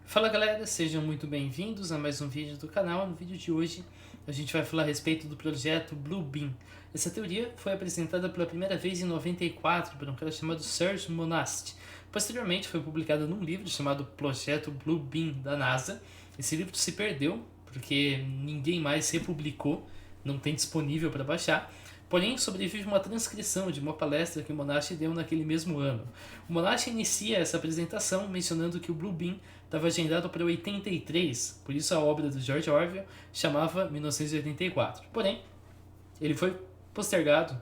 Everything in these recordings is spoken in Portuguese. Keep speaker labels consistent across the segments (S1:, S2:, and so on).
S1: Fala galera, sejam muito bem-vindos a mais um vídeo do canal. No vídeo de hoje a gente vai falar a respeito do projeto Bluebeam. Essa teoria foi apresentada pela primeira vez em 94 por um cara chamado Serge Monast. Posteriormente foi publicada num livro chamado Projeto Bluebeam da NASA. Esse livro se perdeu porque ninguém mais republicou, não tem disponível para baixar. Porém, sobrevive uma transcrição de uma palestra que o Monast deu naquele mesmo ano. O Monast inicia essa apresentação mencionando que o Bluebeam estava agendado para 83, por isso a obra do George Orwell chamava 1984. Porém, ele foi postergado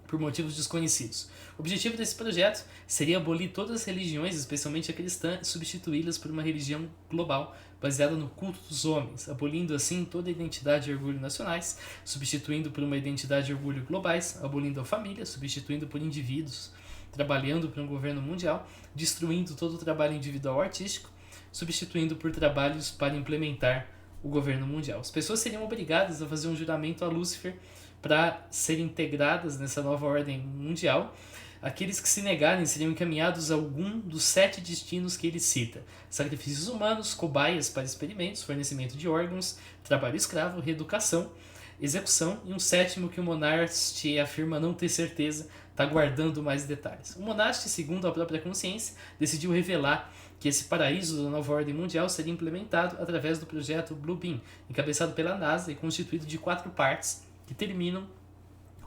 S1: por motivos desconhecidos. O objetivo desse projeto seria abolir todas as religiões, especialmente a cristã, e substituí-las por uma religião global baseada no culto dos homens, abolindo assim toda a identidade e orgulho nacionais, substituindo por uma identidade e orgulho globais, abolindo a família, substituindo por indivíduos, trabalhando para um governo mundial, destruindo todo o trabalho individual artístico, substituindo por trabalhos para implementar o governo mundial. As pessoas seriam obrigadas a fazer um juramento a Lúcifer para serem integradas nessa nova ordem mundial. Aqueles que se negarem seriam encaminhados a algum dos 7 destinos que ele cita: sacrifícios humanos, cobaias para experimentos, fornecimento de órgãos, trabalho escravo, reeducação, execução e um sétimo que o Monast afirma não ter certeza, está guardando mais detalhes. O Monast, segundo a própria consciência, decidiu revelar que esse paraíso da nova ordem mundial seria implementado através do projeto Bluebeam, encabeçado pela NASA e constituído de 4 partes que terminam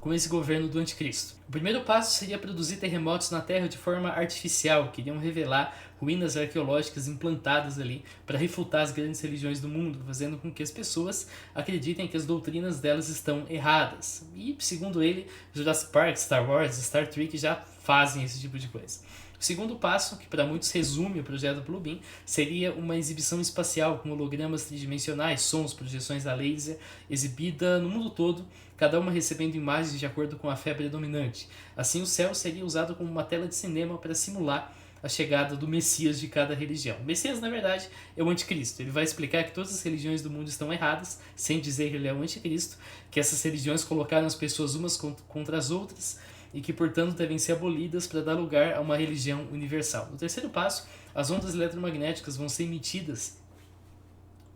S1: com esse governo do anticristo. O primeiro passo seria produzir terremotos na Terra de forma artificial, que iriam revelar ruínas arqueológicas implantadas ali para refutar as grandes religiões do mundo, fazendo com que as pessoas acreditem que as doutrinas delas estão erradas. E, segundo ele, Jurassic Park, Star Wars, Star Trek já fazem esse tipo de coisa. O segundo passo, que para muitos resume o projeto Bluebeam, seria uma exibição espacial com hologramas tridimensionais, sons, projeções a laser, exibida no mundo todo, cada uma recebendo imagens de acordo com a fé predominante. Assim, o céu seria usado como uma tela de cinema para simular a chegada do Messias de cada religião. O Messias, na verdade, é o anticristo. Ele vai explicar que todas as religiões do mundo estão erradas, sem dizer que ele é o anticristo, que essas religiões colocaram as pessoas umas contra as outras, e que, portanto, devem ser abolidas para dar lugar a uma religião universal. No terceiro passo, as ondas eletromagnéticas vão ser emitidas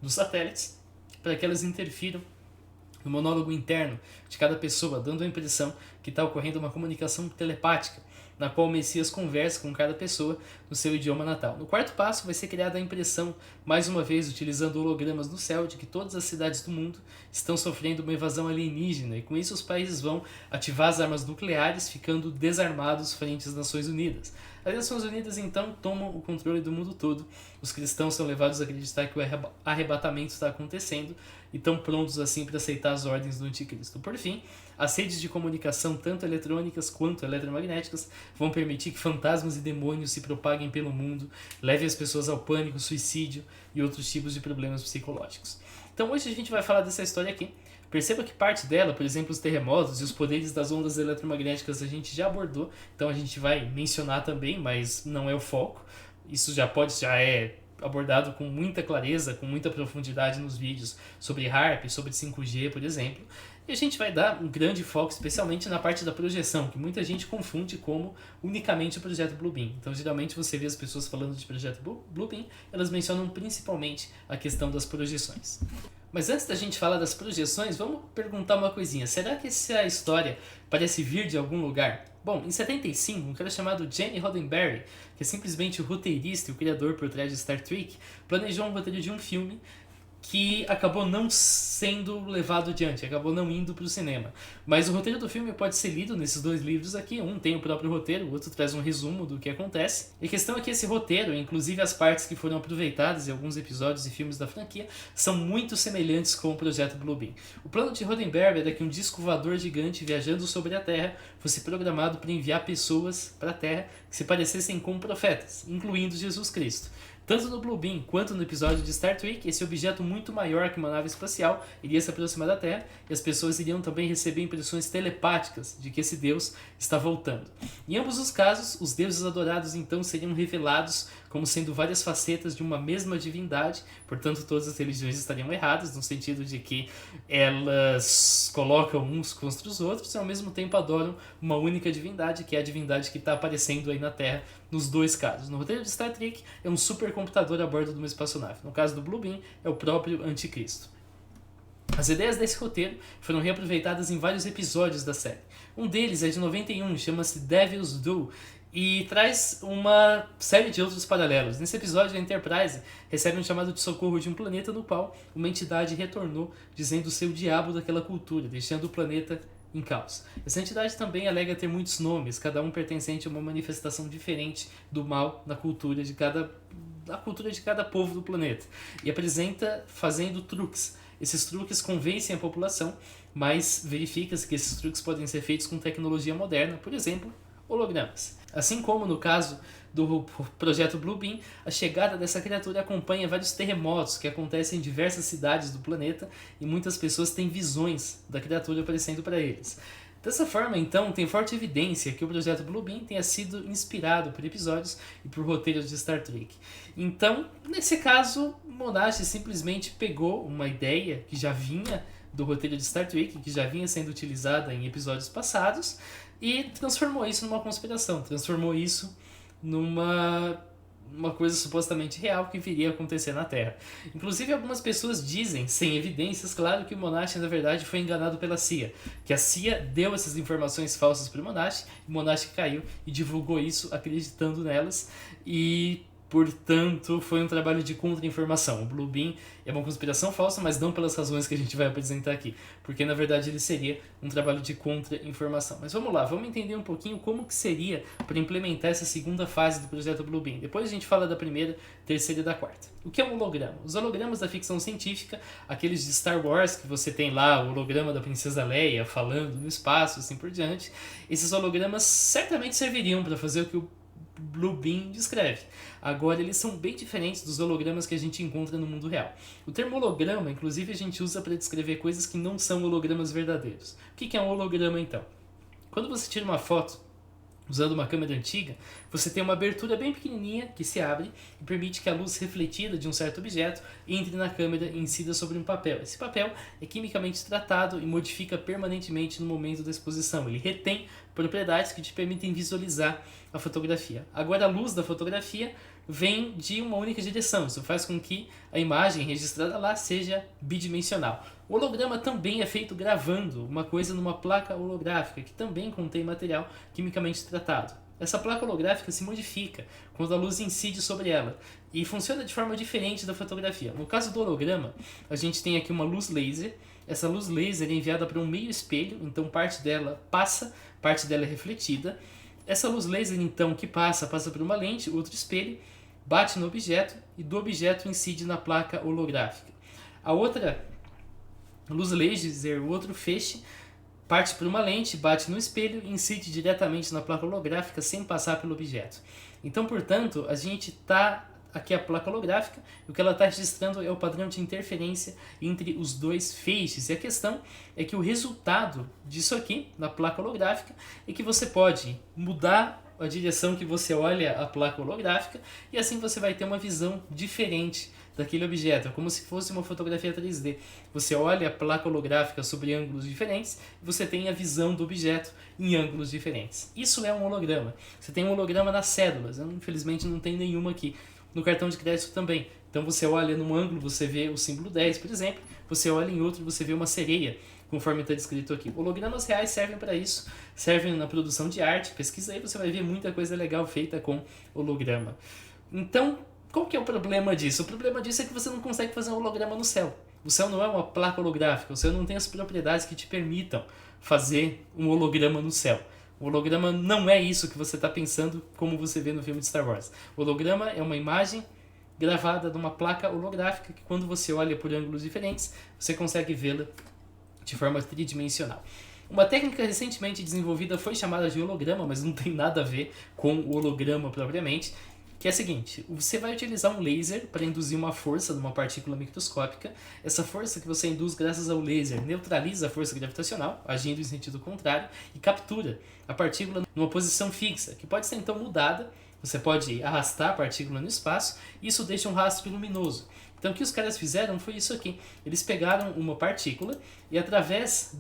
S1: dos satélites para que elas interfiram no monólogo interno de cada pessoa, dando a impressão que está ocorrendo uma comunicação telepática, na qual o Messias conversa com cada pessoa no seu idioma natal. No quarto passo, vai ser criada a impressão, mais uma vez utilizando hologramas no céu, de que todas as cidades do mundo estão sofrendo uma invasão alienígena, e com isso os países vão ativar as armas nucleares, ficando desarmados frente às Nações Unidas. As Nações Unidas então tomam o controle do mundo todo, os cristãos são levados a acreditar que o arrebatamento está acontecendo e estão prontos assim para aceitar as ordens do anticristo. Por fim, as redes de comunicação, tanto eletrônicas quanto eletromagnéticas, vão permitir que fantasmas e demônios se propaguem pelo mundo, levem as pessoas ao pânico, suicídio e outros tipos de problemas psicológicos. Então hoje a gente vai falar dessa história aqui. Perceba que parte dela, por exemplo, os terremotos e os poderes das ondas eletromagnéticas a gente já abordou, então a gente vai mencionar também, mas não é o foco. Isso já é abordado com muita clareza, com muita profundidade nos vídeos sobre HAARP, sobre 5G, por exemplo. E a gente vai dar um grande foco especialmente na parte da projeção, que muita gente confunde como unicamente o projeto Bluebeam. Então, geralmente você vê as pessoas falando de projeto Bluebeam, elas mencionam principalmente a questão das projeções. Mas antes da gente falar das projeções, vamos perguntar uma coisinha. Será que essa história parece vir de algum lugar? Bom, em 75, um cara chamado Gene Roddenberry, que é simplesmente o roteirista e o criador por trás de Star Trek, planejou um roteiro de um filme que acabou não sendo levado adiante, acabou não indo para o cinema. Mas o roteiro do filme pode ser lido nesses 2 livros aqui, um tem o próprio roteiro, o outro traz um resumo do que acontece. E a questão é que esse roteiro, inclusive as partes que foram aproveitadas em alguns episódios e filmes da franquia, são muito semelhantes com o projeto Bluebeam. O plano de Roddenberry era que um disco voador gigante viajando sobre a Terra fosse programado para enviar pessoas para a Terra que se parecessem com profetas, incluindo Jesus Cristo. Tanto no Bluebeam quanto no episódio de Star Trek, esse objeto muito maior que uma nave espacial iria se aproximar da Terra e as pessoas iriam também receber impressões telepáticas de que esse Deus está voltando. Em ambos os casos, os deuses adorados então seriam revelados como sendo várias facetas de uma mesma divindade, portanto todas as religiões estariam erradas, no sentido de que elas colocam uns contra os outros e ao mesmo tempo adoram uma única divindade, que é a divindade que está aparecendo aí na Terra nos dois casos. No roteiro de Star Trek, é um supercomputador a bordo de uma espaçonave. No caso do Blue Beam, é o próprio Anticristo. As ideias desse roteiro foram reaproveitadas em vários episódios da série. Um deles é de 91, chama-se Devil's Due, e traz uma série de outros paralelos. Nesse episódio, a Enterprise recebe um chamado de socorro de um planeta no qual uma entidade retornou dizendo ser o diabo daquela cultura, deixando o planeta em caos. Essa entidade também alega ter muitos nomes, cada um pertencente a uma manifestação diferente do mal na cultura de cada povo do planeta, e apresenta fazendo truques. Esses truques convencem a população, mas verifica-se que esses truques podem ser feitos com tecnologia moderna, por exemplo, hologramas. Assim como no caso do projeto Blue Beam, a chegada dessa criatura acompanha vários terremotos que acontecem em diversas cidades do planeta e muitas pessoas têm visões da criatura aparecendo para eles. Dessa forma, então, tem forte evidência que o projeto Blue Beam tenha sido inspirado por episódios e por roteiros de Star Trek. Então, nesse caso, Monash simplesmente pegou uma ideia que já vinha do roteiro de Star Trek, que já vinha sendo utilizada em episódios passados, e transformou isso numa conspiração, transformou isso numa coisa supostamente real que viria a acontecer na Terra. Inclusive, algumas pessoas dizem, sem evidências, claro, que o Monash na verdade foi enganado pela CIA, que a CIA deu essas informações falsas para o Monash, e o Monash caiu e divulgou isso acreditando nelas, e portanto foi um trabalho de contra-informação. O Blue Beam é uma conspiração falsa, mas não pelas razões que a gente vai apresentar aqui, porque na verdade ele seria um trabalho de contra-informação. Mas vamos lá, vamos entender um pouquinho como que seria para implementar essa segunda fase do projeto Blue Beam. Depois a gente fala da primeira, terceira e da quarta. O que é um holograma? Os hologramas da ficção científica, aqueles de Star Wars, que você tem lá o holograma da Princesa Leia falando no espaço, assim por diante, esses hologramas certamente serviriam para fazer o que o Blue Beam descreve. Agora, eles são bem diferentes dos hologramas que a gente encontra no mundo real. O termo holograma, inclusive, a gente usa para descrever coisas que não são hologramas verdadeiros. O que é um holograma, então? Quando você tira uma foto usando uma câmera antiga, você tem uma abertura bem pequenininha que se abre e permite que a luz refletida de um certo objeto entre na câmera e incida sobre um papel. Esse papel é quimicamente tratado e modifica permanentemente no momento da exposição. Ele retém propriedades que te permitem visualizar a fotografia. Agora, a luz da fotografia vem de uma única direção. Isso faz com que a imagem registrada lá seja bidimensional. O holograma também é feito gravando uma coisa numa placa holográfica, que também contém material quimicamente tratado. Essa placa holográfica se modifica quando a luz incide sobre ela e funciona de forma diferente da fotografia. No caso do holograma, a gente tem aqui uma luz laser. Essa luz laser é enviada para um meio espelho, então parte dela passa, parte dela é refletida. Essa luz laser, então, que passa por uma lente, outro espelho, bate no objeto e do objeto incide na placa holográfica. A outra luz laser, o outro feixe, parte por uma lente, bate no espelho e incide diretamente na placa holográfica sem passar pelo objeto. Então, portanto, a gente está aqui a placa holográfica e o que ela está registrando é o padrão de interferência entre os dois feixes. E a questão é que o resultado disso aqui, na placa holográfica, é que você pode mudar a direção que você olha a placa holográfica e assim você vai ter uma visão diferente daquele objeto. É como se fosse uma fotografia 3D. Você olha a placa holográfica sobre ângulos diferentes e você tem a visão do objeto em ângulos diferentes. Isso é um holograma. Você tem um holograma nas cédulas. Eu, infelizmente, não tenho nenhuma aqui. No cartão de crédito também. Então você olha num ângulo, você vê o símbolo 10, por exemplo. Você olha em outro, você vê uma sereia, conforme está descrito aqui. Hologramas reais servem para isso, servem na produção de arte. Pesquisa aí, você vai ver muita coisa legal feita com holograma. Então, qual que é o problema disso? O problema disso é que você não consegue fazer um holograma no céu. O céu não é uma placa holográfica, o céu não tem as propriedades que te permitam fazer um holograma no céu. O holograma não é isso que você está pensando como você vê no filme de Star Wars. O holograma é uma imagem gravada numa placa holográfica que quando você olha por ângulos diferentes, você consegue vê-la de forma tridimensional. Uma técnica recentemente desenvolvida foi chamada de holograma, mas não tem nada a ver com o holograma propriamente, que é a seguinte: você vai utilizar um laser para induzir uma força numa partícula microscópica. Essa força que você induz graças ao laser neutraliza a força gravitacional, agindo em sentido contrário, e captura a partícula numa posição fixa, que pode ser então mudada. Você pode arrastar a partícula no espaço e isso deixa um rastro luminoso. Então o que os caras fizeram foi isso aqui. Eles pegaram uma partícula e através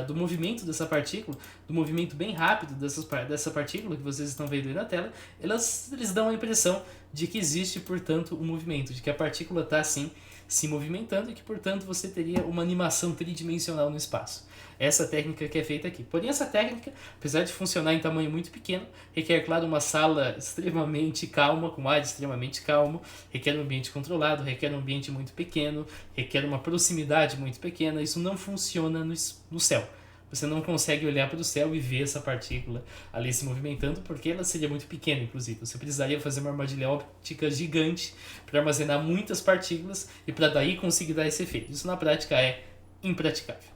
S1: do movimento dessa partícula, do movimento bem rápido dessa partícula que vocês estão vendo aí na tela, eles dão a impressão de que existe, portanto, um movimento, de que a partícula está assim se movimentando e que, portanto, você teria uma animação tridimensional no espaço. Essa técnica que é feita aqui. Porém, essa técnica, apesar de funcionar em tamanho muito pequeno, requer, claro, uma sala extremamente calma, com ar extremamente calmo, requer um ambiente controlado, requer um ambiente muito pequeno, requer uma proximidade muito pequena. Isso não funciona no céu. Você não consegue olhar para o céu e ver essa partícula ali se movimentando, porque ela seria muito pequena, inclusive. Você precisaria fazer uma armadilha óptica gigante para armazenar muitas partículas e para daí conseguir dar esse efeito. Isso na prática é impraticável.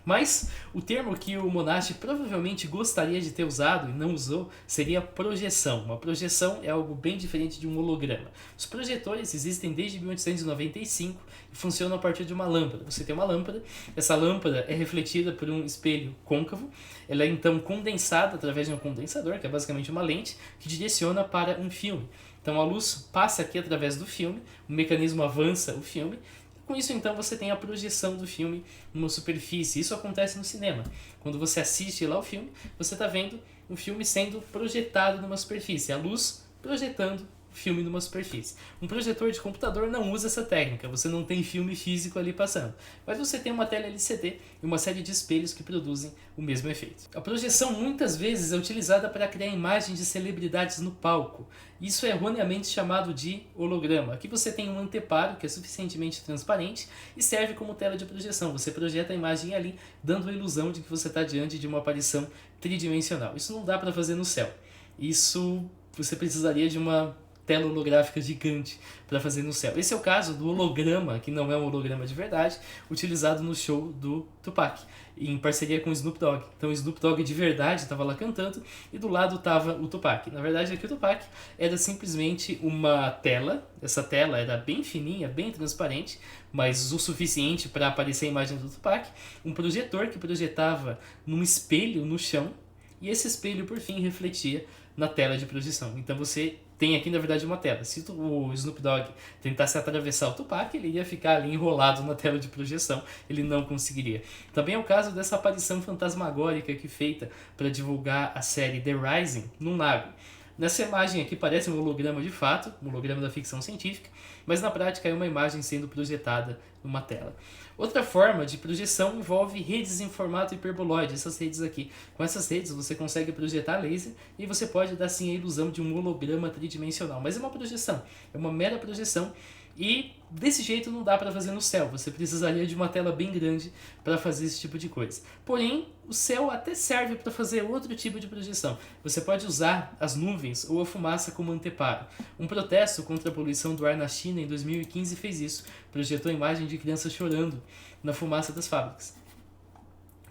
S1: Mas o termo que o Monash provavelmente gostaria de ter usado e não usou seria projeção. Uma projeção é algo bem diferente de um holograma. Os projetores existem desde 1895 e funcionam a partir de uma lâmpada. Você tem uma lâmpada, essa lâmpada é refletida por um espelho côncavo, ela é então condensada através de um condensador, que é basicamente uma lente, que direciona para um filme. Então a luz passa aqui através do filme, o mecanismo avança o filme. Com isso, então, você tem a projeção do filme numa superfície. Isso acontece no cinema. Quando você assiste lá o filme, você está vendo o filme sendo projetado numa superfície. A luz projetando o filme numa superfície. Um projetor de computador não usa essa técnica. Você não tem filme físico ali passando. Mas você tem uma tela LCD e uma série de espelhos que produzem o mesmo efeito. A projeção muitas vezes é utilizada para criar imagens de celebridades no palco. Isso é erroneamente chamado de holograma. Aqui você tem um anteparo que é suficientemente transparente e serve como tela de projeção. Você projeta a imagem ali, dando a ilusão de que você está diante de uma aparição tridimensional. Isso não dá para fazer no céu. Isso você precisaria de uma tela holográfica gigante para fazer no céu. Esse é o caso do holograma, que não é um holograma de verdade, utilizado no show do Tupac, em parceria com o Snoop Dogg. Então o Snoop Dogg de verdade estava lá cantando e do lado estava o Tupac. Na verdade aqui o Tupac era simplesmente uma tela, essa tela era bem fininha, bem transparente, mas o suficiente para aparecer a imagem do Tupac, um projetor que projetava num espelho no chão e esse espelho por fim refletia na tela de projeção. Então você tem aqui na verdade uma tela. Se o Snoop Dogg tentasse atravessar o Tupac, ele ia ficar ali enrolado na tela de projeção, ele não conseguiria. Também é o caso dessa aparição fantasmagórica aqui feita para divulgar a série The Rising num lago. Nessa imagem aqui parece um holograma de fato, um holograma da ficção científica, mas na prática é uma imagem sendo projetada numa tela. Outra forma de projeção envolve redes em formato hiperboloide, essas redes aqui. Com essas redes você consegue projetar laser e você pode dar sim a ilusão de um holograma tridimensional. Mas é uma projeção, é uma mera projeção e desse jeito não dá para fazer no céu. Você precisaria de uma tela bem grande para fazer esse tipo de coisa. Porém, o céu até serve para fazer outro tipo de projeção. Você pode usar as nuvens ou a fumaça como anteparo. Um protesto contra a poluição do ar na China em 2015 fez isso. Projetou a imagem de crianças chorando na fumaça das fábricas.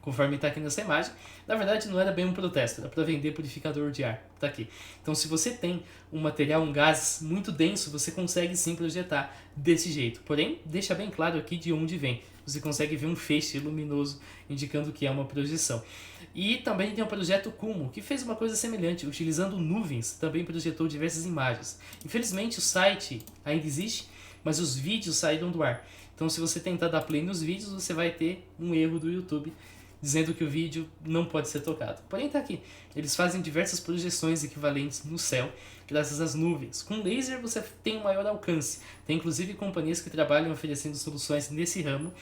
S1: Conforme está aqui nessa imagem, na verdade não era bem um protesto, era para vender purificador de ar, está aqui. Então se você tem um material, um gás muito denso, você consegue sim projetar desse jeito. Porém, deixa bem claro aqui de onde vem. Você consegue ver um feixe luminoso indicando que é uma projeção. E também tem o projeto Kumo, que fez uma coisa semelhante, utilizando nuvens, também projetou diversas imagens. Infelizmente o site ainda existe, mas os vídeos saíram do ar. Então se você tentar dar play nos vídeos, você vai ter um erro do YouTube dizendo que o vídeo não pode ser tocado. Porém está aqui, eles fazem diversas projeções equivalentes no céu, graças às nuvens. Com laser você tem um maior alcance. Tem inclusive companhias que trabalham oferecendo soluções nesse ramo,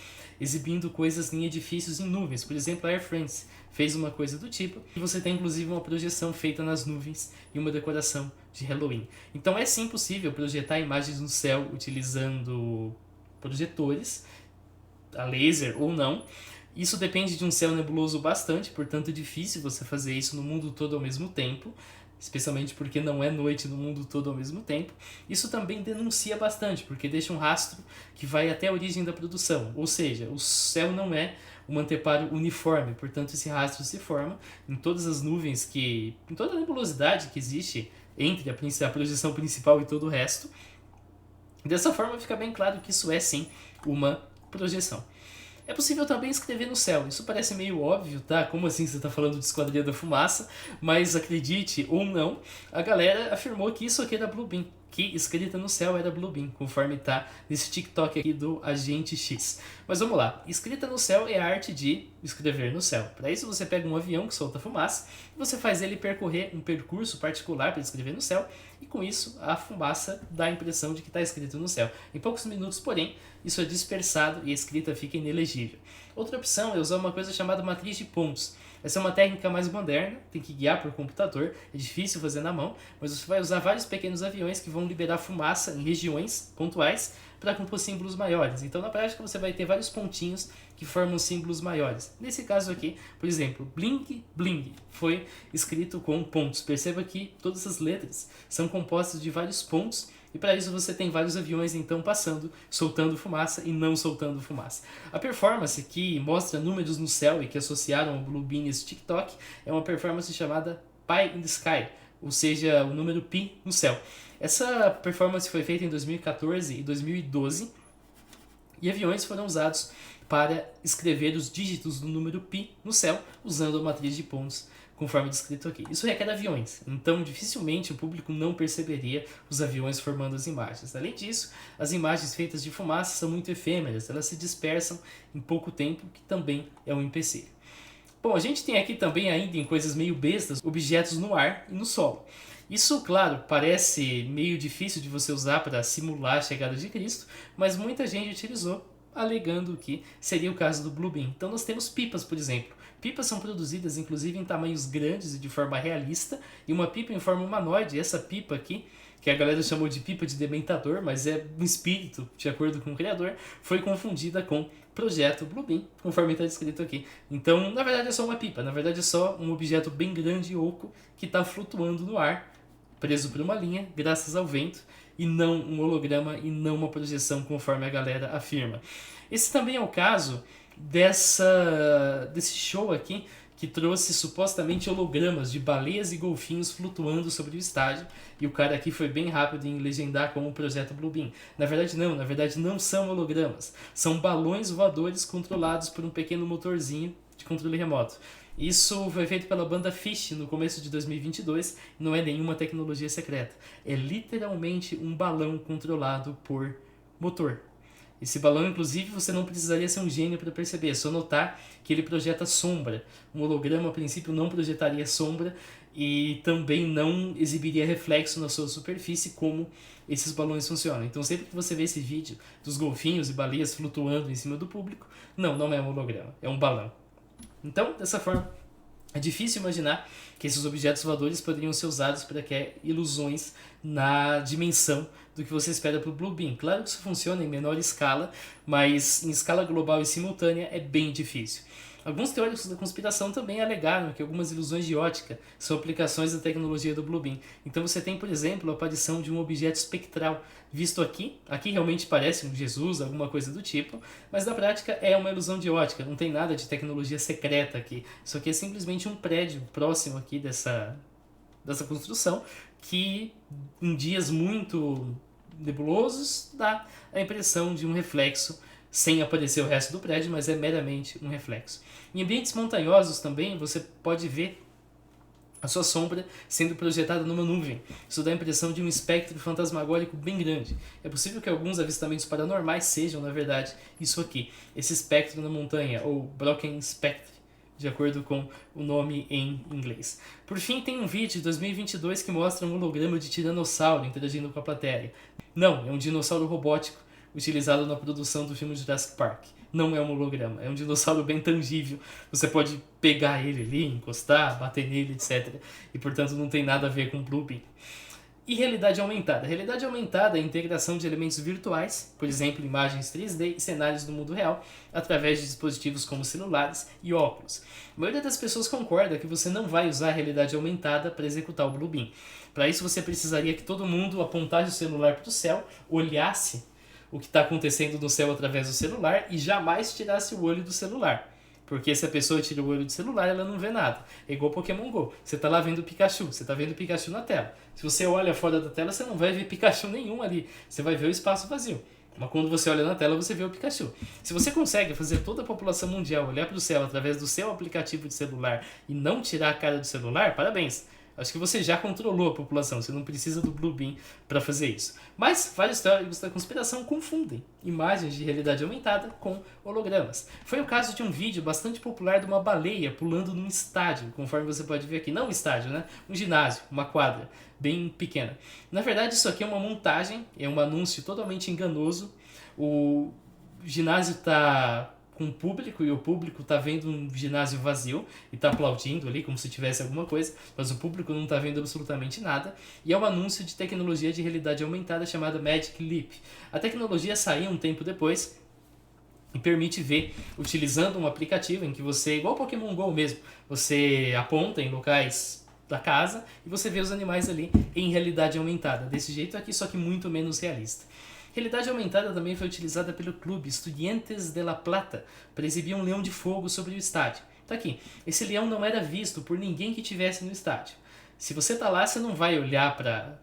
S1: exibindo coisas em edifícios em nuvens. Por exemplo, a Air France fez uma coisa do tipo, e você tem inclusive uma projeção feita nas nuvens e uma decoração de Halloween. Então é sim possível projetar imagens no céu utilizando projetores, a laser ou não. Isso depende de um céu nebuloso bastante, portanto é difícil você fazer isso no mundo todo ao mesmo tempo, especialmente porque não é noite no mundo todo ao mesmo tempo. Isso também denuncia bastante, porque deixa um rastro que vai até a origem da produção, ou seja, o céu não é um anteparo uniforme, portanto esse rastro se forma em todas as nuvens, em toda a nebulosidade que existe entre a projeção principal e todo o resto. Dessa forma fica bem claro que isso é sim uma projeção. É possível também escrever no céu. Isso parece meio óbvio, tá? Como assim você está falando de Esquadrilha da Fumaça? Mas acredite ou não, a galera afirmou que isso aqui era Blue Beam, que escrita no céu era Bluebeam, conforme tá nesse TikTok aqui do Agente X. Mas vamos lá, escrita no céu é a arte de escrever no céu. Para isso você pega um avião que solta fumaça e você faz ele percorrer um percurso particular para escrever no céu, e com isso a fumaça dá a impressão de que está escrito no céu. Em poucos minutos, porém, isso é dispersado e a escrita fica inelegível. Outra opção é usar uma coisa chamada matriz de pontos. Essa é uma técnica mais moderna, tem que guiar por computador, é difícil fazer na mão, mas você vai usar vários pequenos aviões que vão liberar fumaça em regiões pontuais para compor símbolos maiores. Então, na prática, você vai ter vários pontinhos que formam símbolos maiores. Nesse caso aqui, por exemplo, bling, bling, foi escrito com pontos. Perceba que todas as letras são compostas de vários pontos, e para isso você tem vários aviões então passando, soltando fumaça e não soltando fumaça. A performance que mostra números no céu e que associaram ao Bluebeam nesse TikTok é uma performance chamada Pi in the Sky, ou seja, o número pi no céu. Essa performance foi feita em 2014 e 2012 e aviões foram usados para escrever os dígitos do número pi no céu usando a matriz de pontos, conforme descrito aqui. Isso requer aviões, então dificilmente o público não perceberia os aviões formando as imagens. Além disso, as imagens feitas de fumaça são muito efêmeras, elas se dispersam em pouco tempo, que também é um empecilho. Bom, a gente tem aqui também ainda em coisas meio bestas, objetos no ar e no solo. Isso, claro, parece meio difícil de você usar para simular a chegada de Cristo, mas muita gente utilizou, alegando que seria o caso do Bluebeam. Então nós temos pipas, por exemplo. Pipas são produzidas inclusive em tamanhos grandes e de forma realista, e uma pipa em forma humanoide, essa pipa aqui, que a galera chamou de pipa de dementador, mas é um espírito, de acordo com o criador, foi confundida com Projeto Bluebeam, conforme está descrito aqui. Então, na verdade é só uma pipa, na verdade é só um objeto bem grande e oco que está flutuando no ar, preso por uma linha, graças ao vento, e não um holograma e não uma projeção, conforme a galera afirma. Esse também é o caso desse show aqui, que trouxe supostamente hologramas de baleias e golfinhos flutuando sobre o estádio, e o cara aqui foi bem rápido em legendar como o Projeto Bluebeam. Na verdade não são hologramas, são balões voadores controlados por um pequeno motorzinho de controle remoto. Isso foi feito pela banda Phish no começo de 2022, não é nenhuma tecnologia secreta, é literalmente um balão controlado por motor. Esse balão, inclusive, você não precisaria ser um gênio para perceber, é só notar que ele projeta sombra. Um holograma, a princípio, não projetaria sombra e também não exibiria reflexo na sua superfície, como esses balões funcionam. Então, sempre que você vê esse vídeo dos golfinhos e baleias flutuando em cima do público, não é um holograma, é um balão. Então, dessa forma, é difícil imaginar que esses objetos voadores poderiam ser usados para criar ilusões na dimensão do que você espera para o Bluebeam. Claro que isso funciona em menor escala, mas em escala global e simultânea é bem difícil. Alguns teóricos da conspiração também alegaram que algumas ilusões de ótica são aplicações da tecnologia do Bluebeam. Então você tem, por exemplo, a aparição de um objeto espectral visto aqui realmente parece um Jesus, alguma coisa do tipo, mas na prática é uma ilusão de ótica, não tem nada de tecnologia secreta aqui. Isso aqui é simplesmente um prédio próximo aqui dessa construção, que em dias muito nebulosos dá a impressão de um reflexo sem aparecer o resto do prédio, mas é meramente um reflexo. Em ambientes montanhosos também você pode ver a sua sombra sendo projetada numa nuvem. Isso dá a impressão de um espectro fantasmagórico bem grande. É possível que alguns avistamentos paranormais sejam, na verdade, isso aqui, esse espectro na montanha, ou Brocken Spectre, de acordo com o nome em inglês. Por fim, tem um vídeo de 2022 que mostra um holograma de tiranossauro interagindo com a plateia. Não, é um dinossauro robótico utilizado na produção do filme Jurassic Park. Não é um holograma, é um dinossauro bem tangível. Você pode pegar ele ali, encostar, bater nele, etc. E, portanto, não tem nada a ver com Bluebeam. E realidade aumentada? Realidade aumentada é a integração de elementos virtuais, por exemplo, imagens 3D e cenários do mundo real, através de dispositivos como celulares e óculos. A maioria das pessoas concorda que você não vai usar a realidade aumentada para executar o Bluebeam. Para isso, você precisaria que todo mundo apontasse o celular para o céu, olhasse o que está acontecendo no céu através do celular e jamais tirasse o olho do celular. Porque se a pessoa tira o olho do celular, ela não vê nada. É igual Pokémon GO. Você está lá vendo o Pikachu, você está vendo o Pikachu na tela. Se você olha fora da tela, você não vai ver Pikachu nenhum ali. Você vai ver o espaço vazio. Mas quando você olha na tela, você vê o Pikachu. Se você consegue fazer toda a população mundial olhar para o céu através do seu aplicativo de celular e não tirar a cara do celular, parabéns. Acho que você já controlou a população, você não precisa do Bluebeam para fazer isso. Mas vários teóricos da conspiração confundem imagens de realidade aumentada com hologramas. Foi o caso de um vídeo bastante popular de uma baleia pulando num estádio, conforme você pode ver aqui. Não um estádio, né? Um ginásio, uma quadra bem pequena. Na verdade, isso aqui é uma montagem, é um anúncio totalmente enganoso. O ginásio está com o público e o público tá vendo um ginásio vazio e tá aplaudindo ali como se tivesse alguma coisa, mas o público não tá vendo absolutamente nada, e é um anúncio de tecnologia de realidade aumentada chamada Magic Leap. A tecnologia saiu um tempo depois e permite ver utilizando um aplicativo em que você, igual Pokémon GO mesmo, você aponta em locais da casa e você vê os animais ali em realidade aumentada, desse jeito aqui, só que muito menos realista. Realidade aumentada também foi utilizada pelo clube Estudiantes de La Plata para exibir um leão de fogo sobre o estádio. Tá aqui, esse leão não era visto por ninguém que estivesse no estádio. Se você tá lá, você não vai olhar para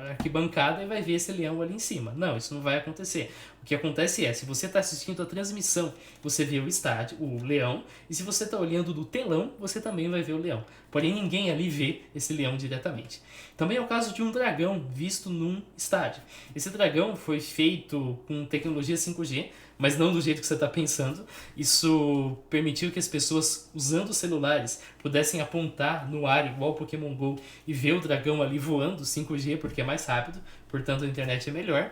S1: arquibancada e vai ver esse leão ali em cima. Não, isso não vai acontecer. O que acontece é, se você está assistindo a transmissão, você vê o estádio, o leão, e se você está olhando do telão, você também vai ver o leão. Porém, ninguém ali vê esse leão diretamente. Também é o caso de um dragão visto num estádio. Esse dragão foi feito com tecnologia 5G, mas não do jeito que você está pensando. Isso permitiu que as pessoas, usando celulares, pudessem apontar no ar, igual o Pokémon GO, e ver o dragão ali voando 5G, porque é mais rápido, portanto a internet é melhor.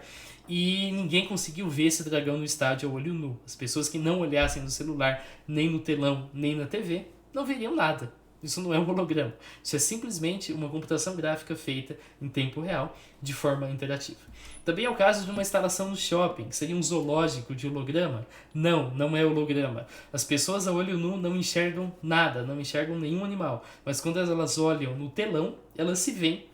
S1: E ninguém conseguiu ver esse dragão no estádio a olho nu. As pessoas que não olhassem no celular, nem no telão, nem na TV, não veriam nada. Isso não é um holograma. Isso é simplesmente uma computação gráfica feita em tempo real, de forma interativa. Também é o caso de uma instalação no shopping, que seria um zoológico de holograma. Não, não é holograma. As pessoas a olho nu não enxergam nada, não enxergam nenhum animal. Mas quando elas olham no telão, elas se veem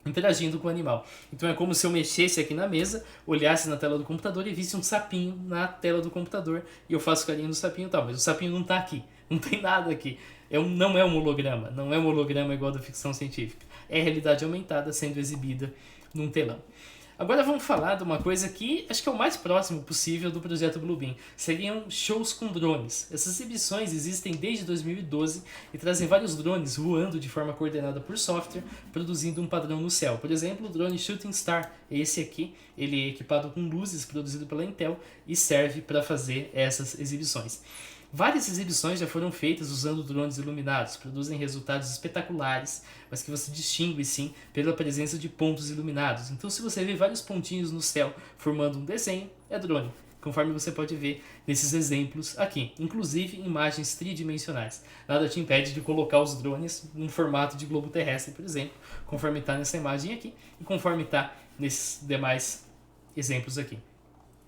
S1: interagindo com o animal. Então é como se eu mexesse aqui na mesa, olhasse na tela do computador e visse um sapinho na tela do computador, e eu faço carinho no sapinho e tal, mas o sapinho não está aqui, não tem nada aqui. Não é um holograma, não é um holograma igual da ficção científica. É realidade aumentada sendo exibida num telão. Agora vamos falar de uma coisa que acho que é o mais próximo possível do projeto Bluebeam. Seriam shows com drones. Essas exibições existem desde 2012 e trazem vários drones voando de forma coordenada por software, produzindo um padrão no céu. Por exemplo, o drone Shooting Star, esse aqui, ele é equipado com luzes, produzido pela Intel, e serve para fazer essas exibições. Várias exibições já foram feitas usando drones iluminados, produzem resultados espetaculares, mas que você distingue sim pela presença de pontos iluminados. Então se você vê vários pontinhos no céu formando um desenho, é drone, conforme você pode ver nesses exemplos aqui, inclusive imagens tridimensionais. Nada te impede de colocar os drones num formato de globo terrestre, por exemplo, conforme está nessa imagem aqui e conforme está nesses demais exemplos aqui.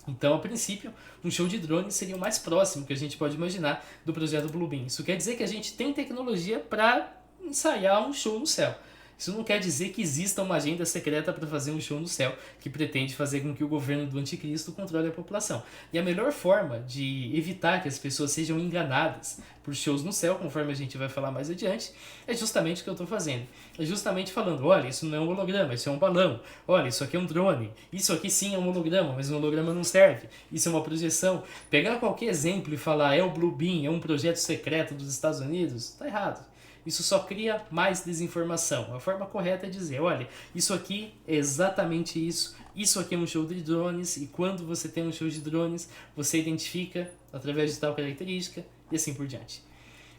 S1: Então, a princípio, um show de drones seria o mais próximo que a gente pode imaginar do projeto Bluebeam. Isso quer dizer que a gente tem tecnologia para ensaiar um show no céu. Isso não quer dizer que exista uma agenda secreta para fazer um show no céu que pretende fazer com que o governo do anticristo controle a população. E a melhor forma de evitar que as pessoas sejam enganadas por shows no céu, conforme a gente vai falar mais adiante, é justamente o que eu estou fazendo. É justamente falando, olha, isso não é um holograma, isso é um balão. Olha, isso aqui é um drone. Isso aqui sim é um holograma, mas um holograma não serve. Isso é uma projeção. Pegar qualquer exemplo e falar, é o Bluebeam, é um projeto secreto dos Estados Unidos, está errado. Isso só cria mais desinformação. A forma correta é dizer, olha, isso aqui é exatamente isso, isso aqui é um show de drones, e quando você tem um show de drones, você identifica através de tal característica, e assim por diante.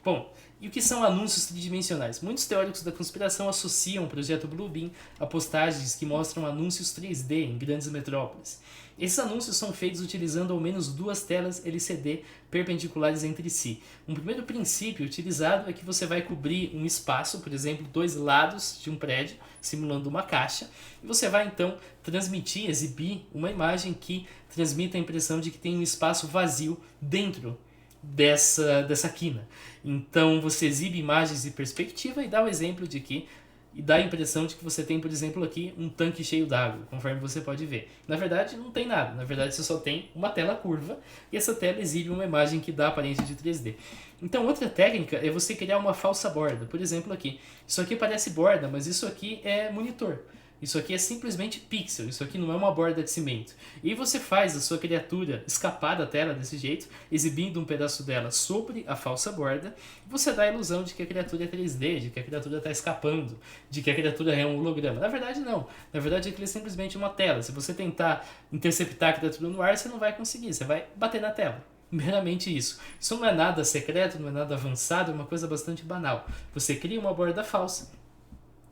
S1: Bom, e o que são anúncios tridimensionais? Muitos teóricos da conspiração associam o projeto Bluebeam a postagens que mostram anúncios 3D em grandes metrópoles. Esses anúncios são feitos utilizando ao menos duas telas LCD perpendiculares entre si. Um primeiro princípio utilizado é que você vai cobrir um espaço, por exemplo, dois lados de um prédio, simulando uma caixa, e você vai então transmitir, exibir uma imagem que transmita a impressão de que tem um espaço vazio dentro dessa quina. Então você exibe imagens de perspectiva e dá o exemplo de que e dá a impressão de que você tem, por exemplo, aqui um tanque cheio d'água, conforme você pode ver. Na verdade, não tem nada. Na verdade, você só tem uma tela curva e essa tela exibe uma imagem que dá aparência de 3D. Então, outra técnica é você criar uma falsa borda. Por exemplo, aqui. Isso aqui parece borda, mas isso aqui é monitor. Isso aqui é simplesmente pixel, isso aqui não é uma borda de cimento. E você faz a sua criatura escapar da tela desse jeito, exibindo um pedaço dela sobre a falsa borda, e você dá a ilusão de que a criatura é 3D, de que a criatura está escapando, de que a criatura é um holograma. Na verdade não, na verdade aquilo é simplesmente uma tela. Se você tentar interceptar a criatura no ar, você não vai conseguir, você vai bater na tela. Meramente isso. Isso não é nada secreto, não é nada avançado, é uma coisa bastante banal. Você cria uma borda falsa,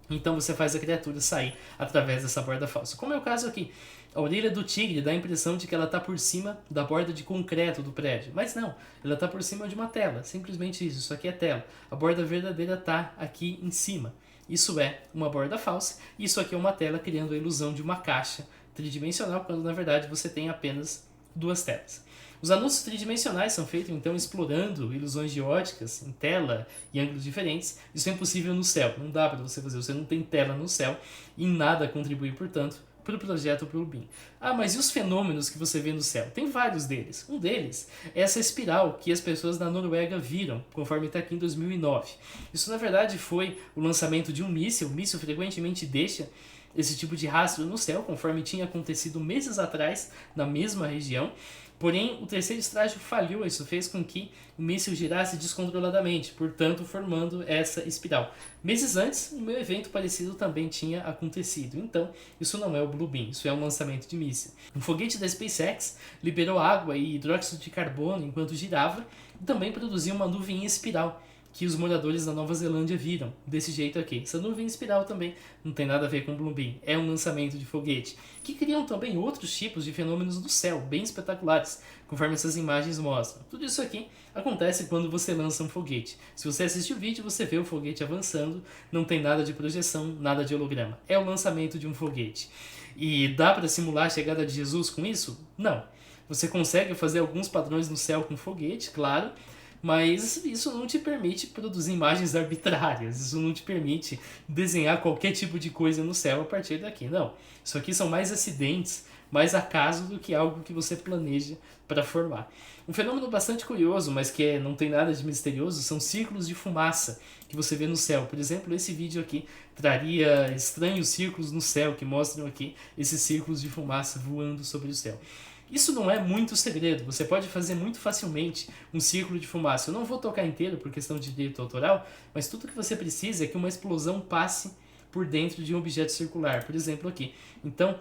S1: então você faz a criatura sair através dessa borda falsa. Como é o caso aqui. A orelha do tigre dá a impressão de que ela está por cima da borda de concreto do prédio. Mas não, ela está por cima de uma tela. Simplesmente isso, isso aqui é tela. A borda verdadeira está aqui em cima. Isso é uma borda falsa. E isso aqui é uma tela criando a ilusão de uma caixa tridimensional, quando na verdade você tem apenas duas telas. Os anúncios tridimensionais são feitos então explorando ilusões de óticas em tela e ângulos diferentes. Isso é impossível no céu, não dá para você fazer, você não tem tela no céu e nada contribui, portanto, para o projeto Bluebeam. Ah, mas e os fenômenos que você vê no céu? Tem vários deles. Um deles é essa espiral que as pessoas na Noruega viram, conforme está aqui em 2009. Isso na verdade foi o lançamento de um míssil. O míssil frequentemente deixa esse tipo de rastro no céu, conforme tinha acontecido meses atrás na mesma região. Porém, o terceiro estágio falhou, isso fez com que o míssil girasse descontroladamente, portanto formando essa espiral. Meses antes, um evento parecido também tinha acontecido, então isso não é o Bluebeam, isso é um lançamento de míssil. Um foguete da SpaceX liberou água e hidróxido de carbono enquanto girava e também produziu uma nuvem em espiral, que os moradores da Nova Zelândia viram, desse jeito aqui. Essa nuvem espiral também não tem nada a ver com Bluebeam, é um lançamento de foguete, que criam também outros tipos de fenômenos do céu, bem espetaculares, conforme essas imagens mostram. Tudo isso aqui acontece quando você lança um foguete. Se você assistir o vídeo, você vê o foguete avançando, não tem nada de projeção, nada de holograma. É o lançamento de um foguete. E dá para simular a chegada de Jesus com isso? Não. Você consegue fazer alguns padrões no céu com foguete, claro, mas isso não te permite produzir imagens arbitrárias, isso não te permite desenhar qualquer tipo de coisa no céu a partir daqui, não. Isso aqui são mais acidentes, mais acaso do que algo que você planeja para formar. Um fenômeno bastante curioso, mas que não tem nada de misterioso, são círculos de fumaça que você vê no céu. Por exemplo, esse vídeo aqui traria estranhos círculos no céu que mostram aqui esses círculos de fumaça voando sobre o céu. Isso não é muito segredo, você pode fazer muito facilmente um círculo de fumaça. Eu não vou tocar inteiro por questão de direito autoral, mas tudo que você precisa é que uma explosão passe por dentro de um objeto circular, por exemplo aqui. Então,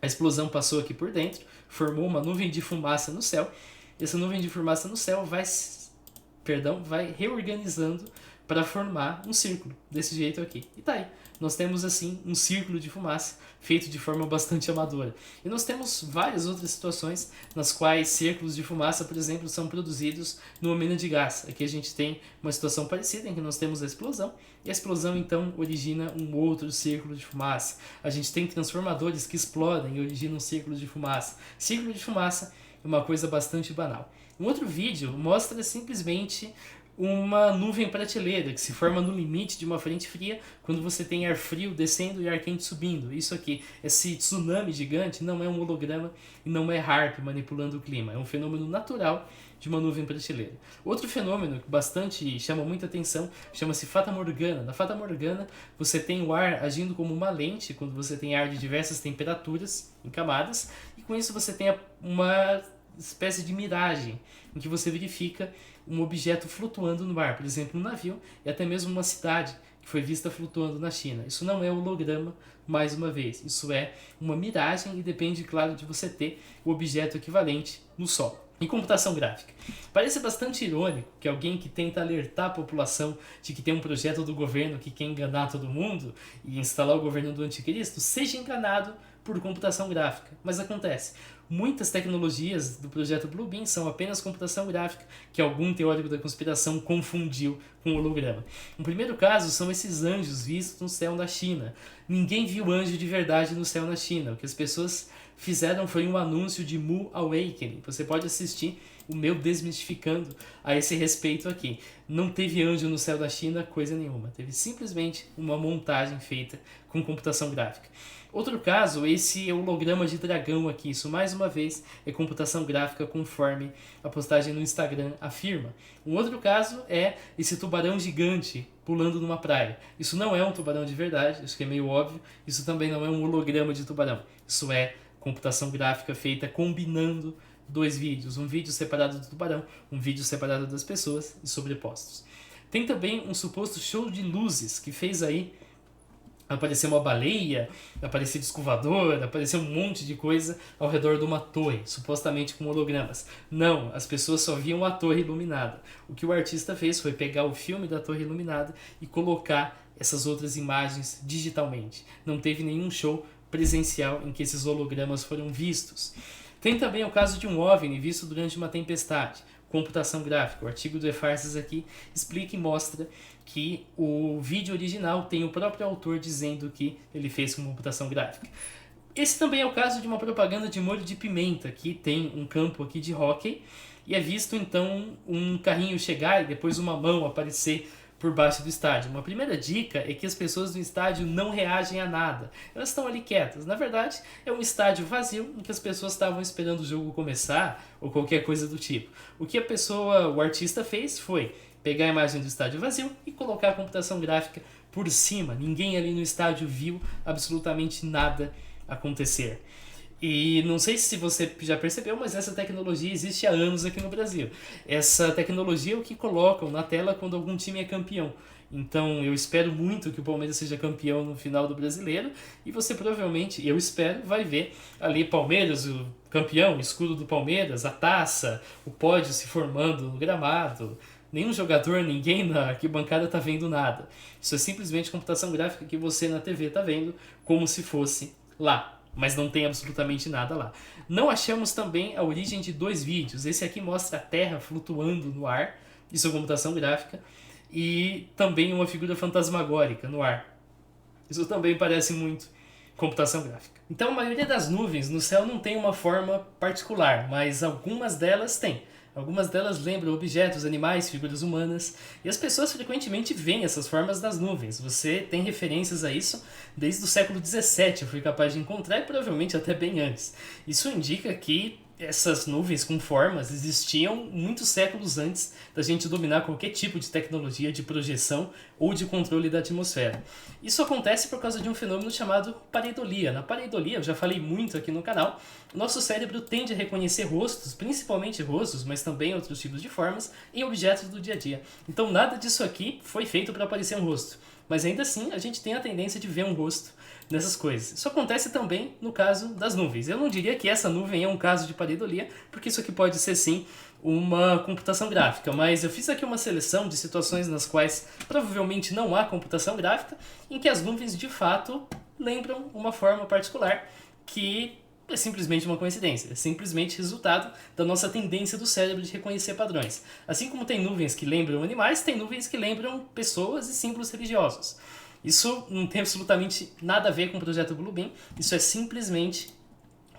S1: a explosão passou aqui por dentro, formou uma nuvem de fumaça no céu, essa nuvem de fumaça no céu vai reorganizando para formar um círculo, desse jeito aqui. E tá aí. Nós temos assim um círculo de fumaça feito de forma bastante amadora. E nós temos várias outras situações nas quais círculos de fumaça, por exemplo, são produzidos numa mina de gás. Aqui a gente tem uma situação parecida em que nós temos a explosão e a explosão então origina um outro círculo de fumaça. A gente tem transformadores que explodem e originam círculos de fumaça. Círculo de fumaça é uma coisa bastante banal. Um outro vídeo mostra simplesmente uma nuvem prateleira que se forma no limite de uma frente fria quando você tem ar frio descendo e ar quente subindo. Isso aqui, esse tsunami gigante, não é um holograma e não é HAARP manipulando o clima. É um fenômeno natural de uma nuvem prateleira. Outro fenômeno que bastante chama muita atenção chama-se Fata Morgana. Na Fata Morgana você tem o ar agindo como uma lente quando você tem ar de diversas temperaturas em camadas e com isso você tem uma espécie de miragem em que você verifica um objeto flutuando no ar, por exemplo, um navio e até mesmo uma cidade que foi vista flutuando na China. Isso não é holograma, mais uma vez, isso é uma miragem e depende, claro, de você ter o objeto equivalente no Sol. Em computação gráfica, parece bastante irônico que alguém que tenta alertar a população de que tem um projeto do governo que quer enganar todo mundo e instalar o governo do anticristo seja enganado por computação gráfica, mas acontece. Muitas tecnologias do projeto Bluebeam são apenas computação gráfica que algum teórico da conspiração confundiu com holograma. Um primeiro caso são esses anjos vistos no céu da China. Ninguém viu anjo de verdade no céu na China. O que as pessoas fizeram foi um anúncio de Mu Awakening. Você pode assistir o meu desmistificando a esse respeito aqui. Não teve anjo no céu da China, coisa nenhuma. Teve simplesmente uma montagem feita com computação gráfica. Outro caso, esse holograma de dragão aqui. Isso, mais uma vez, é computação gráfica conforme a postagem no Instagram afirma. Um outro caso é esse tubarão gigante pulando numa praia. Isso não é um tubarão de verdade, isso que é meio óbvio. Isso também não é um holograma de tubarão. Isso é computação gráfica feita combinando dois vídeos. Um vídeo separado do tubarão, um vídeo separado das pessoas e sobrepostos. Tem também um suposto show de luzes que fez aí aparecer uma baleia, aparecer disco voador, aparecer um monte de coisa ao redor de uma torre, supostamente com hologramas. Não, as pessoas só viam a torre iluminada. O que o artista fez foi pegar o filme da torre iluminada e colocar essas outras imagens digitalmente. Não teve nenhum show presencial em que esses hologramas foram vistos. Tem também o caso de um OVNI visto durante uma tempestade. Computação gráfica. O artigo do eFarsas aqui explica e mostra que o vídeo original tem o próprio autor dizendo que ele fez com computação gráfica. Esse também é o caso de uma propaganda de molho de pimenta, que tem um campo aqui de hóquei, e é visto então um carrinho chegar e depois uma mão aparecer por baixo do estádio. Uma primeira dica é que as pessoas do estádio não reagem a nada. Elas estão ali quietas. Na verdade, é um estádio vazio em que as pessoas estavam esperando o jogo começar ou qualquer coisa do tipo. O que o artista fez foi pegar a imagem do estádio vazio e colocar a computação gráfica por cima. Ninguém ali no estádio viu absolutamente nada acontecer. E não sei se você já percebeu, mas essa tecnologia existe há anos aqui no Brasil. Essa tecnologia é o que colocam na tela quando algum time é campeão. Então eu espero muito que o Palmeiras seja campeão no final do Brasileiro e você provavelmente, eu espero, vai ver ali Palmeiras, o campeão, o escudo do Palmeiras, a taça, o pódio se formando no gramado. Nenhum jogador, ninguém na arquibancada está vendo nada. Isso é simplesmente computação gráfica que você na TV está vendo como se fosse lá. Mas não tem absolutamente nada lá. Não achamos também a origem de dois vídeos. Esse aqui mostra a Terra flutuando no ar, isso é computação gráfica, e também uma figura fantasmagórica no ar. Isso também parece muito computação gráfica. Então a maioria das nuvens no céu não tem uma forma particular, mas algumas delas têm. Algumas delas lembram objetos, animais, figuras humanas, e as pessoas frequentemente veem essas formas das nuvens. Você tem referências a isso desde o século XVII, eu fui capaz de encontrar, e provavelmente até bem antes. Isso indica que essas nuvens com formas existiam muitos séculos antes da gente dominar qualquer tipo de tecnologia de projeção ou de controle da atmosfera. Isso acontece por causa de um fenômeno chamado pareidolia. Na pareidolia, eu já falei muito aqui no canal, nosso cérebro tende a reconhecer rostos, principalmente rostos, mas também outros tipos de formas, em objetos do dia a dia. Então nada disso aqui foi feito para aparecer um rosto. Mas ainda assim, a gente tem a tendência de ver um rosto nessas coisas. Isso acontece também no caso das nuvens. Eu não diria que essa nuvem é um caso de pareidolia, porque isso aqui pode ser sim uma computação gráfica, mas eu fiz aqui uma seleção de situações nas quais provavelmente não há computação gráfica, em que as nuvens de fato lembram uma forma particular que é simplesmente uma coincidência, é simplesmente resultado da nossa tendência do cérebro de reconhecer padrões. Assim como tem nuvens que lembram animais, tem nuvens que lembram pessoas e símbolos religiosos. Isso não tem absolutamente nada a ver com o projeto Bluebeam, isso é simplesmente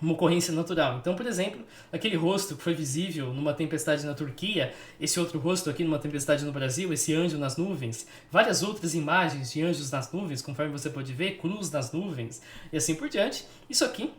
S1: uma ocorrência natural. Então, por exemplo, aquele rosto que foi visível numa tempestade na Turquia, esse outro rosto aqui numa tempestade no Brasil, esse anjo nas nuvens, várias outras imagens de anjos nas nuvens, conforme você pode ver, cruz nas nuvens e assim por diante, isso aqui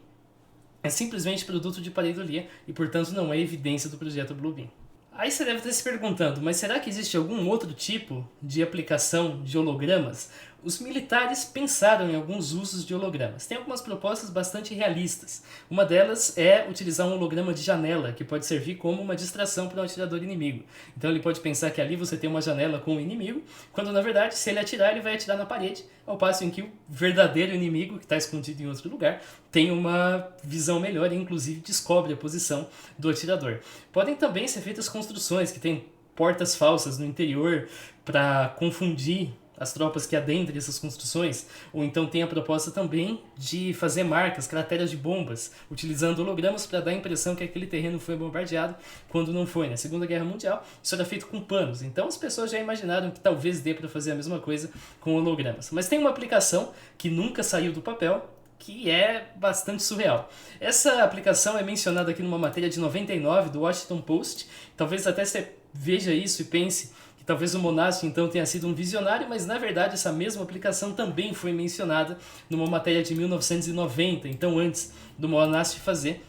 S1: é simplesmente produto de pareidolia e, portanto, não é evidência do projeto Bluebeam. Aí você deve estar se perguntando, mas será que existe algum outro tipo de aplicação de hologramas? Os militares pensaram em alguns usos de hologramas. Tem algumas propostas bastante realistas. Uma delas é utilizar um holograma de janela, que pode servir como uma distração para um atirador inimigo. Então ele pode pensar que ali você tem uma janela com o inimigo, quando na verdade, se ele atirar, ele vai atirar na parede, ao passo em que o verdadeiro inimigo, que está escondido em outro lugar, tem uma visão melhor e inclusive descobre a posição do atirador. Podem também ser feitas construções que têm portas falsas no interior para confundir as tropas que adentrem essas construções, ou então tem a proposta também de fazer marcas, crateras de bombas, utilizando hologramas para dar a impressão que aquele terreno foi bombardeado, quando não foi. Na Segunda Guerra Mundial, isso era feito com panos, então as pessoas já imaginaram que talvez dê para fazer a mesma coisa com hologramas. Mas tem uma aplicação que nunca saiu do papel, que é bastante surreal. Essa aplicação é mencionada aqui numa matéria de 99 do Washington Post. Talvez até você veja isso e pense que talvez o Monast então tenha sido um visionário, mas na verdade essa mesma aplicação também foi mencionada numa matéria de 1990, então antes do Monast fazer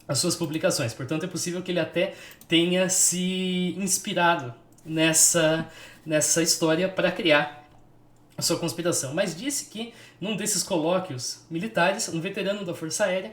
S1: as suas publicações. Portanto, é possível que ele até tenha se inspirado nessa história para criar a sua conspiração. Mas disse que, num desses colóquios militares, um veterano da Força Aérea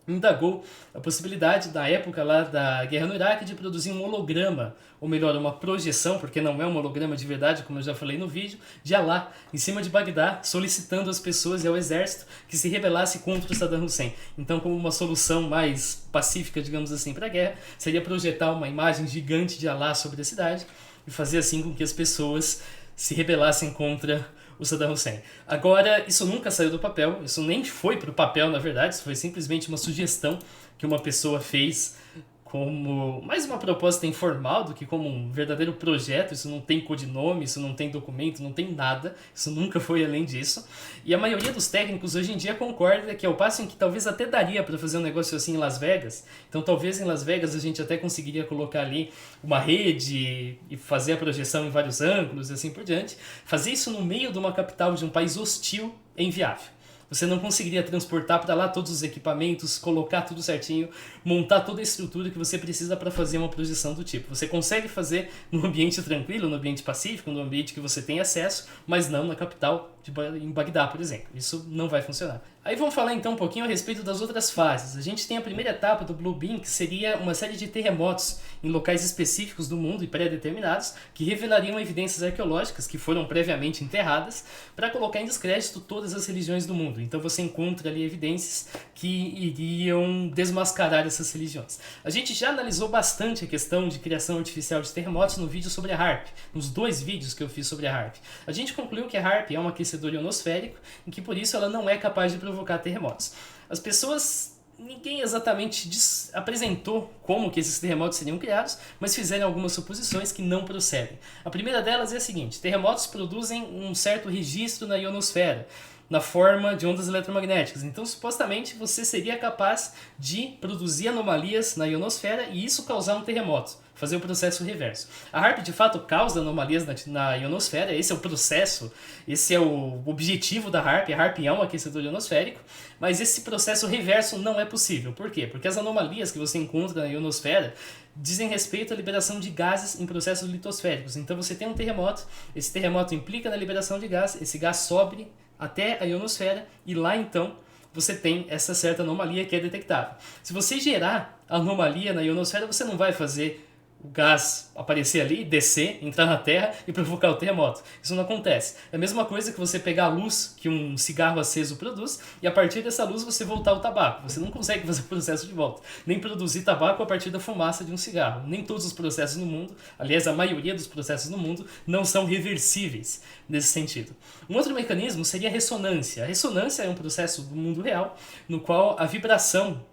S1: indagou a possibilidade, da época lá da guerra no Iraque, de produzir um holograma, ou melhor, uma projeção, porque não é um holograma de verdade, como eu já falei no vídeo, de Alá, em cima de Bagdá, solicitando às pessoas e ao exército que se rebelasse contra o Saddam Hussein. Então, como uma solução mais pacífica, digamos assim, para a guerra, seria projetar uma imagem gigante de Alá sobre a cidade e fazer assim com que as pessoas se rebelassem contra o Saddam Hussein. Agora, isso nunca saiu do papel, isso nem foi para o papel, na verdade, isso foi simplesmente uma sugestão que uma pessoa fez como mais uma proposta informal do que como um verdadeiro projeto. Isso não tem codinome, isso não tem documento, não tem nada, isso nunca foi além disso. E a maioria dos técnicos hoje em dia concorda que ao passo em que talvez até daria para fazer um negócio assim em Las Vegas, então talvez em Las Vegas a gente até conseguiria colocar ali uma rede e fazer a projeção em vários ângulos e assim por diante, fazer isso no meio de uma capital de um país hostil é inviável. Você não conseguiria transportar para lá todos os equipamentos, colocar tudo certinho, montar toda a estrutura que você precisa para fazer uma projeção do tipo. Você consegue fazer no ambiente tranquilo, no ambiente pacífico, no ambiente que você tem acesso, mas não na capital, em Bagdá, por exemplo. Isso não vai funcionar. Aí vamos falar então um pouquinho a respeito das outras fases. A gente tem a primeira etapa do Blue Beam, que seria uma série de terremotos em locais específicos do mundo e pré-determinados, que revelariam evidências arqueológicas que foram previamente enterradas, para colocar em descrédito todas as religiões do mundo. Então você encontra ali evidências que iriam desmascarar essas religiões. A gente já analisou bastante a questão de criação artificial de terremotos no vídeo sobre a HAARP, nos 2 vídeos que eu fiz sobre a HAARP. A gente concluiu que a HAARP é um aquecedor ionosférico e que por isso ela não é capaz de provocar terremotos. As pessoas, ninguém exatamente apresentou como que esses terremotos seriam criados, mas fizeram algumas suposições que não procedem. A primeira delas é a seguinte: terremotos produzem um certo registro na ionosfera, na forma de ondas eletromagnéticas. Então, supostamente, você seria capaz de produzir anomalias na ionosfera e isso causar um terremoto, fazer o processo reverso. A HAARP, de fato, causa anomalias na ionosfera, esse é o processo, esse é o objetivo da HAARP. A HAARP é um aquecedor ionosférico, mas esse processo reverso não é possível. Por quê? Porque as anomalias que você encontra na ionosfera dizem respeito à liberação de gases em processos litosféricos. Então você tem um terremoto, esse terremoto implica na liberação de gás, esse gás sobe até a ionosfera e lá então você tem essa certa anomalia que é detectável. Se você gerar anomalia na ionosfera, você não vai fazer o gás aparecer ali, descer, entrar na Terra e provocar o terremoto. Isso não acontece. É a mesma coisa que você pegar a luz que um cigarro aceso produz e a partir dessa luz você voltar ao tabaco. Você não consegue fazer o processo de volta. Nem produzir tabaco a partir da fumaça de um cigarro. Nem todos os processos no mundo, aliás, a maioria dos processos no mundo, não são reversíveis nesse sentido. Um outro mecanismo seria a ressonância. A ressonância é um processo do mundo real no qual a vibração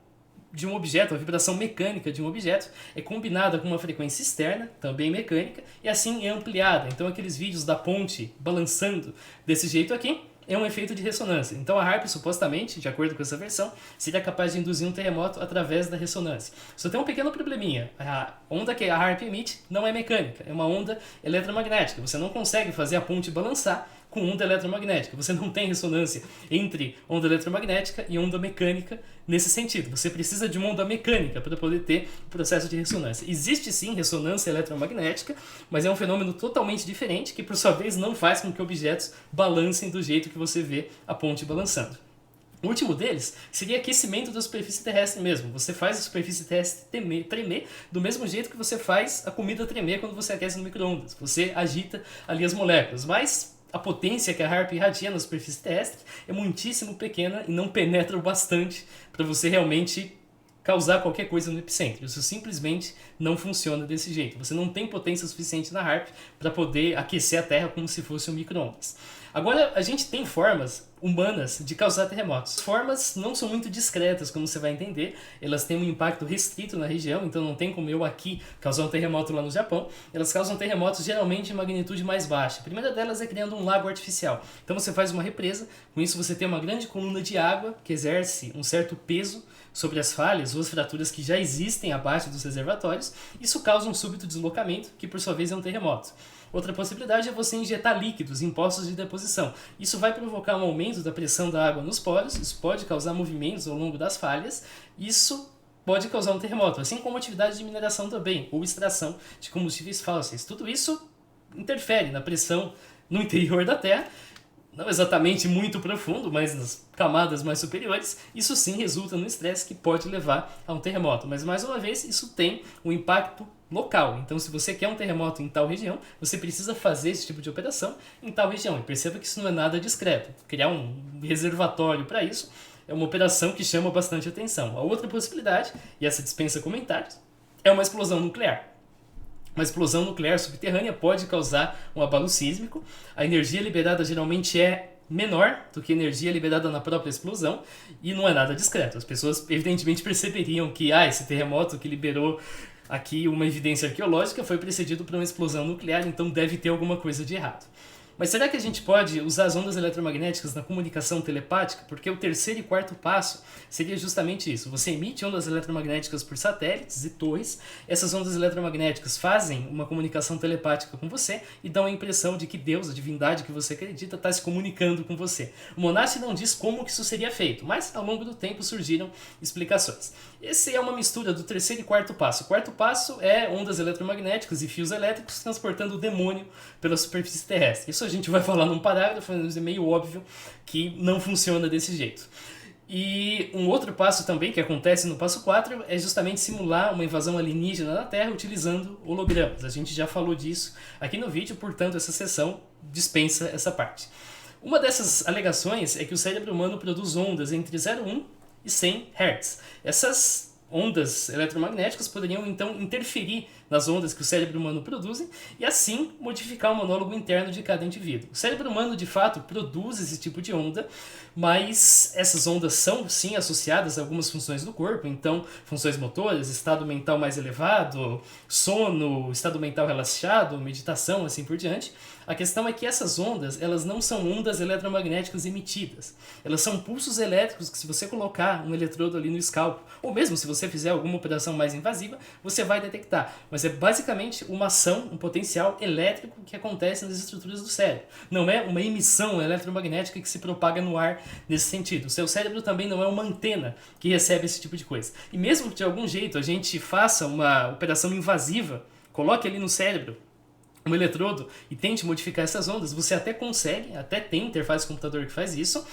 S1: de um objeto, a vibração mecânica de um objeto é combinada com uma frequência externa, também mecânica, e assim é ampliada. Então aqueles vídeos da ponte balançando desse jeito aqui é um efeito de ressonância. Então a HAARP, supostamente, de acordo com essa versão, seria capaz de induzir um terremoto através da ressonância. Só tem um pequeno probleminha. A onda que a HAARP emite não é mecânica, é uma onda eletromagnética. Você não consegue fazer a ponte balançar com onda eletromagnética. Você não tem ressonância entre onda eletromagnética e onda mecânica nesse sentido. Você precisa de uma onda mecânica para poder ter o processo de ressonância. Existe sim ressonância eletromagnética, mas é um fenômeno totalmente diferente que, por sua vez, não faz com que objetos balancem do jeito que você vê a ponte balançando. O último deles seria aquecimento da superfície terrestre mesmo. Você faz a superfície terrestre tremer do mesmo jeito que você faz a comida tremer quando você aquece no micro-ondas. Você agita ali as moléculas, mas a potência que a HAARP irradia na superfície terrestre é muitíssimo pequena e não penetra o bastante para você realmente causar qualquer coisa no epicentro. Isso simplesmente não funciona desse jeito. Você não tem potência suficiente na HAARP para poder aquecer a Terra como se fosse um micro-ondas. Agora, a gente tem formas humanas de causar terremotos. As formas não são muito discretas, como você vai entender, elas têm um impacto restrito na região, então não tem como eu aqui causar um terremoto lá no Japão. Elas causam terremotos geralmente em magnitude mais baixa. A primeira delas é criando um lago artificial. Então você faz uma represa, com isso você tem uma grande coluna de água que exerce um certo peso sobre as falhas ou as fraturas que já existem abaixo dos reservatórios. Isso causa um súbito deslocamento, que por sua vez é um terremoto. Outra possibilidade é você injetar líquidos em poços de deposição. Isso vai provocar um aumento da pressão da água nos poros, isso pode causar movimentos ao longo das falhas, isso pode causar um terremoto, assim como atividade de mineração também, ou extração de combustíveis fósseis. Tudo isso interfere na pressão no interior da Terra, não exatamente muito profundo, mas nas camadas mais superiores, isso sim resulta no estresse que pode levar a um terremoto. Mas mais uma vez, isso tem um impacto local. Então, se você quer um terremoto em tal região, você precisa fazer esse tipo de operação em tal região. E perceba que isso não é nada discreto. Criar um reservatório para isso é uma operação que chama bastante atenção. A outra possibilidade, e essa dispensa comentários, é uma explosão nuclear. Uma explosão nuclear subterrânea pode causar um abalo sísmico. A energia liberada geralmente é menor do que a energia liberada na própria explosão e não é nada discreto. As pessoas evidentemente perceberiam que esse terremoto que liberou aqui uma evidência arqueológica foi precedido por uma explosão nuclear, então deve ter alguma coisa de errado. Mas será que a gente pode usar as ondas eletromagnéticas na comunicação telepática? Porque o terceiro e quarto passo seria justamente isso. Você emite ondas eletromagnéticas por satélites e torres. Essas ondas eletromagnéticas fazem uma comunicação telepática com você e dão a impressão de que Deus, a divindade que você acredita, está se comunicando com você. O Monassi não diz como que isso seria feito, mas ao longo do tempo surgiram explicações. Essa é uma mistura do terceiro e quarto passo. O quarto passo é ondas eletromagnéticas e fios elétricos transportando o demônio pela superfície terrestre. Isso a gente vai falar num parágrafo, mas é meio óbvio que não funciona desse jeito. E um outro passo também que acontece no passo 4 é justamente simular uma invasão alienígena na Terra utilizando hologramas. A gente já falou disso aqui no vídeo, portanto essa seção dispensa essa parte. Uma dessas alegações é que o cérebro humano produz ondas entre 0,1 e 100 Hz. Essas ondas eletromagnéticas poderiam então interferir nas ondas que o cérebro humano produz e assim modificar o monólogo interno de cada indivíduo. O cérebro humano de fato produz esse tipo de onda, mas essas ondas são sim associadas a algumas funções do corpo, então funções motoras, estado mental mais elevado, sono, estado mental relaxado, meditação, assim por diante. A questão é que essas ondas, elas não são ondas eletromagnéticas emitidas. Elas são pulsos elétricos que se você colocar um eletrodo ali no escalpo, ou mesmo se você fizer alguma operação mais invasiva, você vai detectar. Mas é basicamente uma ação, um potencial elétrico que acontece nas estruturas do cérebro. Não é uma emissão eletromagnética que se propaga no ar nesse sentido. O seu cérebro também não é uma antena que recebe esse tipo de coisa. E mesmo que de algum jeito a gente faça uma operação invasiva, coloque ali no cérebro um eletrodo e tente modificar essas ondas, você até consegue, até tem interface computador que faz isso,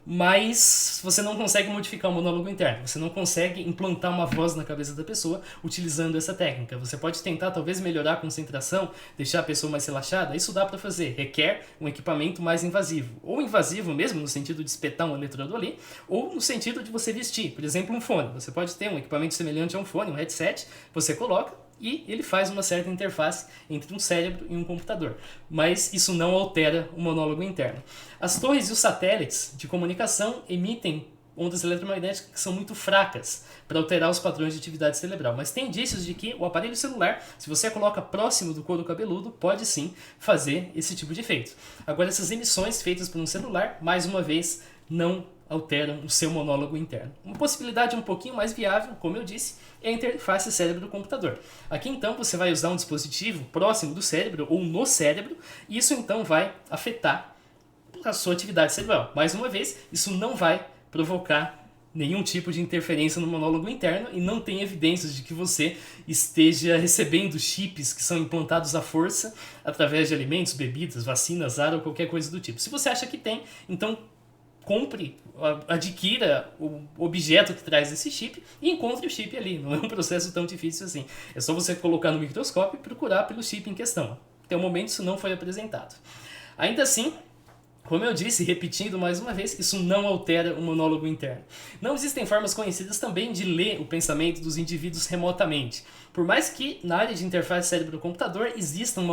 S1: mas você não consegue modificar o monólogo interno, você não consegue implantar uma voz na cabeça da pessoa utilizando essa técnica. Você pode tentar talvez melhorar a concentração, deixar a pessoa mais relaxada, isso dá para fazer, requer um equipamento mais invasivo, ou invasivo mesmo no sentido de espetar um eletrodo ali, ou no sentido de você vestir, por exemplo um fone. Você pode ter um equipamento semelhante a um fone, um headset, você coloca e ele faz uma certa interface entre um cérebro e um computador. Mas isso não altera o monólogo interno. As torres e os satélites de comunicação emitem ondas eletromagnéticas que são muito fracas para alterar os padrões de atividade cerebral. Mas tem indícios de que o aparelho celular, se você coloca próximo do couro cabeludo, pode sim fazer esse tipo de efeito. Agora, essas emissões feitas por um celular, mais uma vez, não alteram o seu monólogo interno. Uma possibilidade um pouquinho mais viável, como eu disse, é a interface cérebro-computador. Aqui então você vai usar um dispositivo próximo do cérebro ou no cérebro, e isso então vai afetar a sua atividade cerebral. Mais uma vez, isso não vai provocar nenhum tipo de interferência no monólogo interno e não tem evidências de que você esteja recebendo chips que são implantados à força através de alimentos, bebidas, vacinas, ar ou qualquer coisa do tipo. Se você acha que tem, então compre, adquira o objeto que traz esse chip e encontre o chip ali. Não é um processo tão difícil assim. É só você colocar no microscópio e procurar pelo chip em questão. Até o momento isso não foi apresentado. Ainda assim, como eu disse, repetindo mais uma vez, isso não altera o monólogo interno. Não existem formas conhecidas também de ler o pensamento dos indivíduos remotamente. Por mais que na área de interface cérebro-computador existam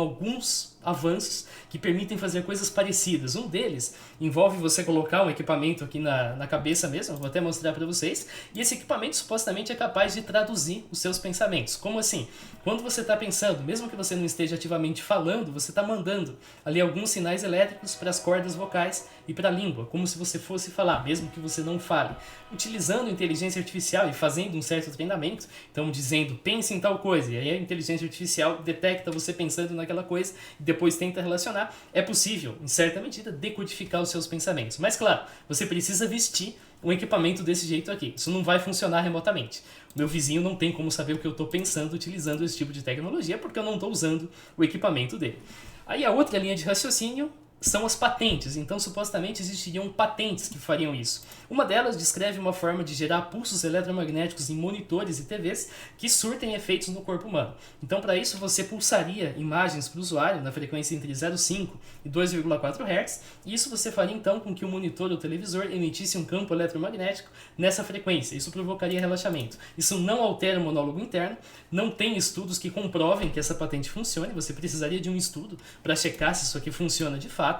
S1: avanços que permitem fazer coisas parecidas. Um deles envolve você colocar um equipamento aqui na cabeça mesmo, vou até mostrar para vocês, e esse equipamento supostamente é capaz de traduzir os seus pensamentos. Como assim? Quando você está pensando, mesmo que você não esteja ativamente falando, você está mandando ali alguns sinais elétricos para as cordas vocais e para a língua, como se você fosse falar, mesmo que você não fale. Utilizando inteligência artificial e fazendo um certo treinamento, então dizendo, pense em tal coisa, e aí a inteligência artificial detecta você pensando naquela coisa e depois tenta relacionar, é possível, em certa medida, decodificar os seus pensamentos. Mas claro, você precisa vestir um equipamento desse jeito aqui. Isso não vai funcionar remotamente. O meu vizinho não tem como saber o que eu estou pensando utilizando esse tipo de tecnologia porque eu não estou usando o equipamento dele. Aí a outra linha de raciocínio são as patentes, então supostamente existiriam patentes que fariam isso. Uma delas descreve uma forma de gerar pulsos eletromagnéticos em monitores e TVs que surtem efeitos no corpo humano. Então para isso você pulsaria imagens para o usuário na frequência entre 0,5 e 2,4 Hz, e isso você faria então com que o monitor ou televisor emitisse um campo eletromagnético nessa frequência. Isso provocaria relaxamento. Isso não altera o monólogo interno, não tem estudos que comprovem que essa patente funcione, você precisaria de um estudo para checar se isso aqui funciona de fato,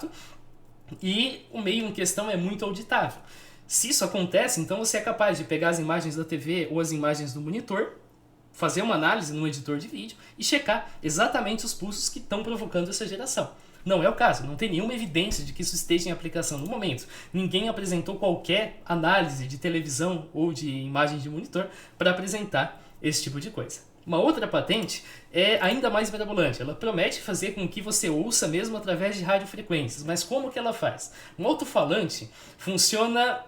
S1: e o meio em questão é muito auditável. Se isso acontece, então você é capaz de pegar as imagens da TV ou as imagens do monitor, fazer uma análise no editor de vídeo e checar exatamente os pulsos que estão provocando essa geração. Não é o caso, não tem nenhuma evidência de que isso esteja em aplicação no momento. Ninguém apresentou qualquer análise de televisão ou de imagem de monitor para apresentar esse tipo de coisa. Uma outra patente é ainda mais mirabolante. Ela promete fazer com que você ouça mesmo através de radiofrequências. Mas como que ela faz? Um alto-falante funciona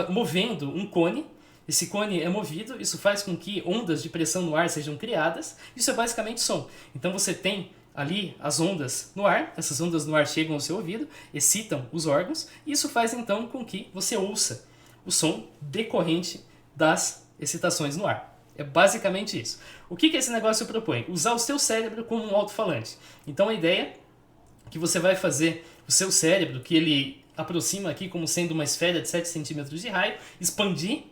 S1: movendo um cone. Esse cone é movido, isso faz com que ondas de pressão no ar sejam criadas. Isso é basicamente som. Então você tem ali as ondas no ar, essas ondas no ar chegam ao seu ouvido, excitam os órgãos, e isso faz então com que você ouça o som decorrente das excitações no ar. É basicamente isso. O que esse negócio propõe? Usar o seu cérebro como um alto-falante. Então a ideia é que você vai fazer o seu cérebro, que ele aproxima aqui como sendo uma esfera de 7 centímetros de raio, expandir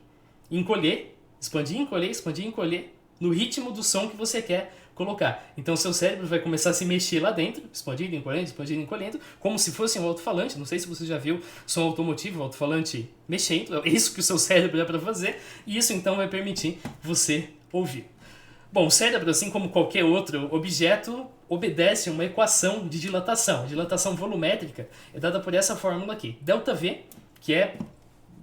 S1: e encolher, expandir, encolher, expandir, encolher, no ritmo do som que você quer colocar. Então seu cérebro vai começar a se mexer lá dentro, expandindo, encolhendo, como se fosse um alto-falante. Não sei se você já viu som automotivo, alto-falante mexendo, é isso que o seu cérebro é para fazer, e isso então vai permitir você ouvir. Bom, o cérebro, assim como qualquer outro objeto, obedece a uma equação de dilatação. A dilatação volumétrica é dada por essa fórmula aqui. ΔV, que é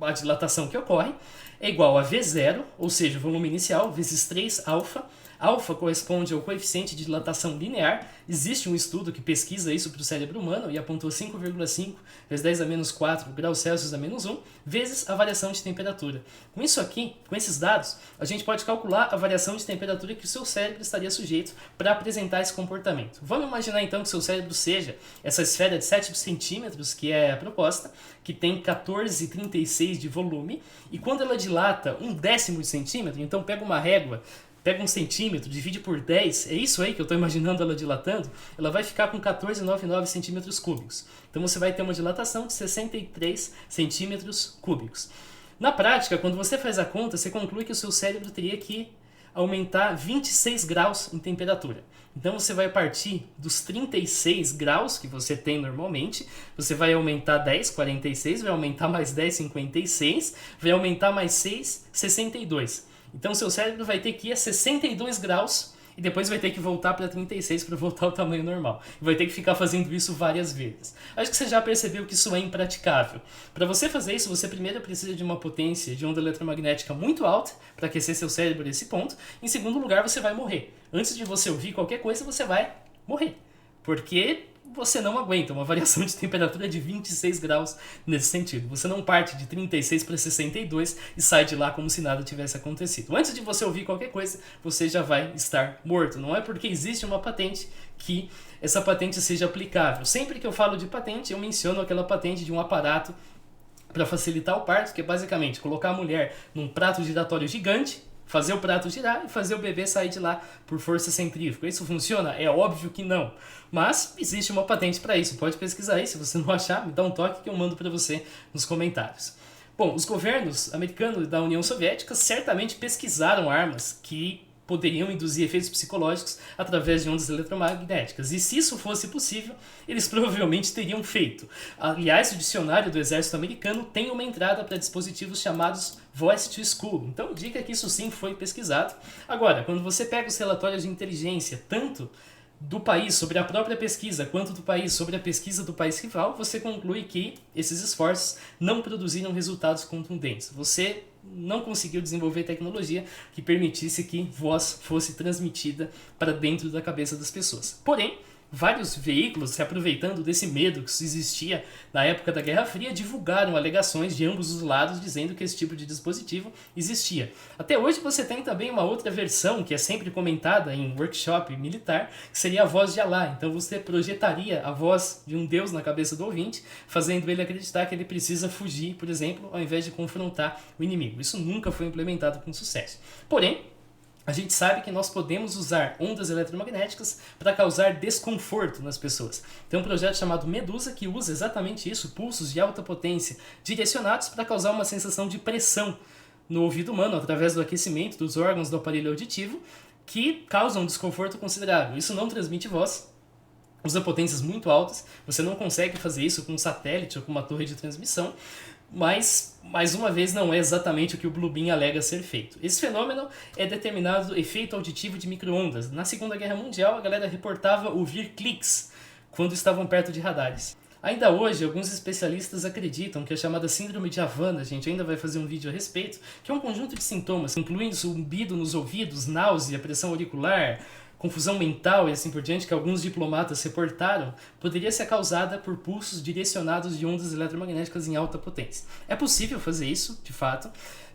S1: a dilatação que ocorre, é igual a V0, ou seja, o volume inicial, vezes 3 alfa. Alfa corresponde ao coeficiente de dilatação linear. Existe um estudo que pesquisa isso para o cérebro humano e apontou 5,5 vezes 10 a menos 4 graus Celsius a menos 1 vezes a variação de temperatura. Com isso aqui, com esses dados, a gente pode calcular a variação de temperatura que o seu cérebro estaria sujeito para apresentar esse comportamento. Vamos imaginar então que o seu cérebro seja essa esfera de 7 centímetros que é a proposta, que tem 14,36 de volume, e quando ela dilata 1/10 de centímetro, então pega uma régua, pega 1 centímetro, divide por 10, é isso aí que eu estou imaginando ela dilatando, ela vai ficar com 14,99 centímetros cúbicos. Então você vai ter uma dilatação de 63 centímetros cúbicos. Na prática, quando você faz a conta, você conclui que o seu cérebro teria que aumentar 26 graus em temperatura. Então você vai partir dos 36 graus que você tem normalmente, você vai aumentar 10, 46, vai aumentar mais 10, 56, vai aumentar mais 6, 62. Então seu cérebro vai ter que ir a 62 graus e depois vai ter que voltar para 36 para voltar ao tamanho normal. E vai ter que ficar fazendo isso várias vezes. Acho que você já percebeu que isso é impraticável. Para você fazer isso, você primeiro precisa de uma potência de onda eletromagnética muito alta para aquecer seu cérebro nesse ponto. Em segundo lugar, você vai morrer. Antes de você ouvir qualquer coisa, você vai morrer. Porque você não aguenta uma variação de temperatura de 26 graus nesse sentido. Você não parte de 36 para 62 e sai de lá como se nada tivesse acontecido. Antes de você ouvir qualquer coisa, você já vai estar morto. Não é porque existe uma patente que essa patente seja aplicável. Sempre que eu falo de patente, eu menciono aquela patente de um aparato para facilitar o parto, que é basicamente colocar a mulher num prato giratório gigante, fazer o prato girar e fazer o bebê sair de lá por força centrífuga. Isso funciona? É óbvio que não. Mas existe uma patente para isso. Pode pesquisar aí. Se você não achar, me dá um toque que eu mando para você nos comentários. Bom, os governos americanos e da União Soviética certamente pesquisaram armas que poderiam induzir efeitos psicológicos através de ondas eletromagnéticas. E se isso fosse possível, eles provavelmente teriam feito. Aliás, o dicionário do exército americano tem uma entrada para dispositivos chamados Voice to School. Então, diga que isso sim foi pesquisado. Agora, quando você pega os relatórios de inteligência, tanto do país sobre a própria pesquisa, quanto do país sobre a pesquisa do país rival, você conclui que esses esforços não produziram resultados contundentes. Você não conseguiu desenvolver tecnologia que permitisse que voz fosse transmitida para dentro da cabeça das pessoas. Porém, vários veículos, se aproveitando desse medo que existia na época da Guerra Fria, divulgaram alegações de ambos os lados dizendo que esse tipo de dispositivo existia. Até hoje você tem também uma outra versão que é sempre comentada em workshop militar, que seria a voz de Alá. Então você projetaria a voz de um Deus na cabeça do ouvinte, fazendo ele acreditar que ele precisa fugir, por exemplo, ao invés de confrontar o inimigo. Isso nunca foi implementado com sucesso. Porém, a gente sabe que nós podemos usar ondas eletromagnéticas para causar desconforto nas pessoas. Tem um projeto chamado Medusa que usa exatamente isso, pulsos de alta potência direcionados para causar uma sensação de pressão no ouvido humano através do aquecimento dos órgãos do aparelho auditivo que causam um desconforto considerável. Isso não transmite voz, usa potências muito altas, você não consegue fazer isso com um satélite ou com uma torre de transmissão, mas, mais uma vez, não é exatamente o que o Bluebeam alega ser feito. Esse fenômeno é determinado efeito auditivo de micro-ondas. Na Segunda Guerra Mundial, a galera reportava ouvir cliques quando estavam perto de radares. Ainda hoje, alguns especialistas acreditam que a chamada síndrome de Havana, a gente ainda vai fazer um vídeo a respeito, que é um conjunto de sintomas, incluindo zumbido nos ouvidos, náusea, pressão auricular, confusão mental e assim por diante, que alguns diplomatas reportaram, poderia ser causada por pulsos direcionados de ondas eletromagnéticas em alta potência. É possível fazer isso, de fato.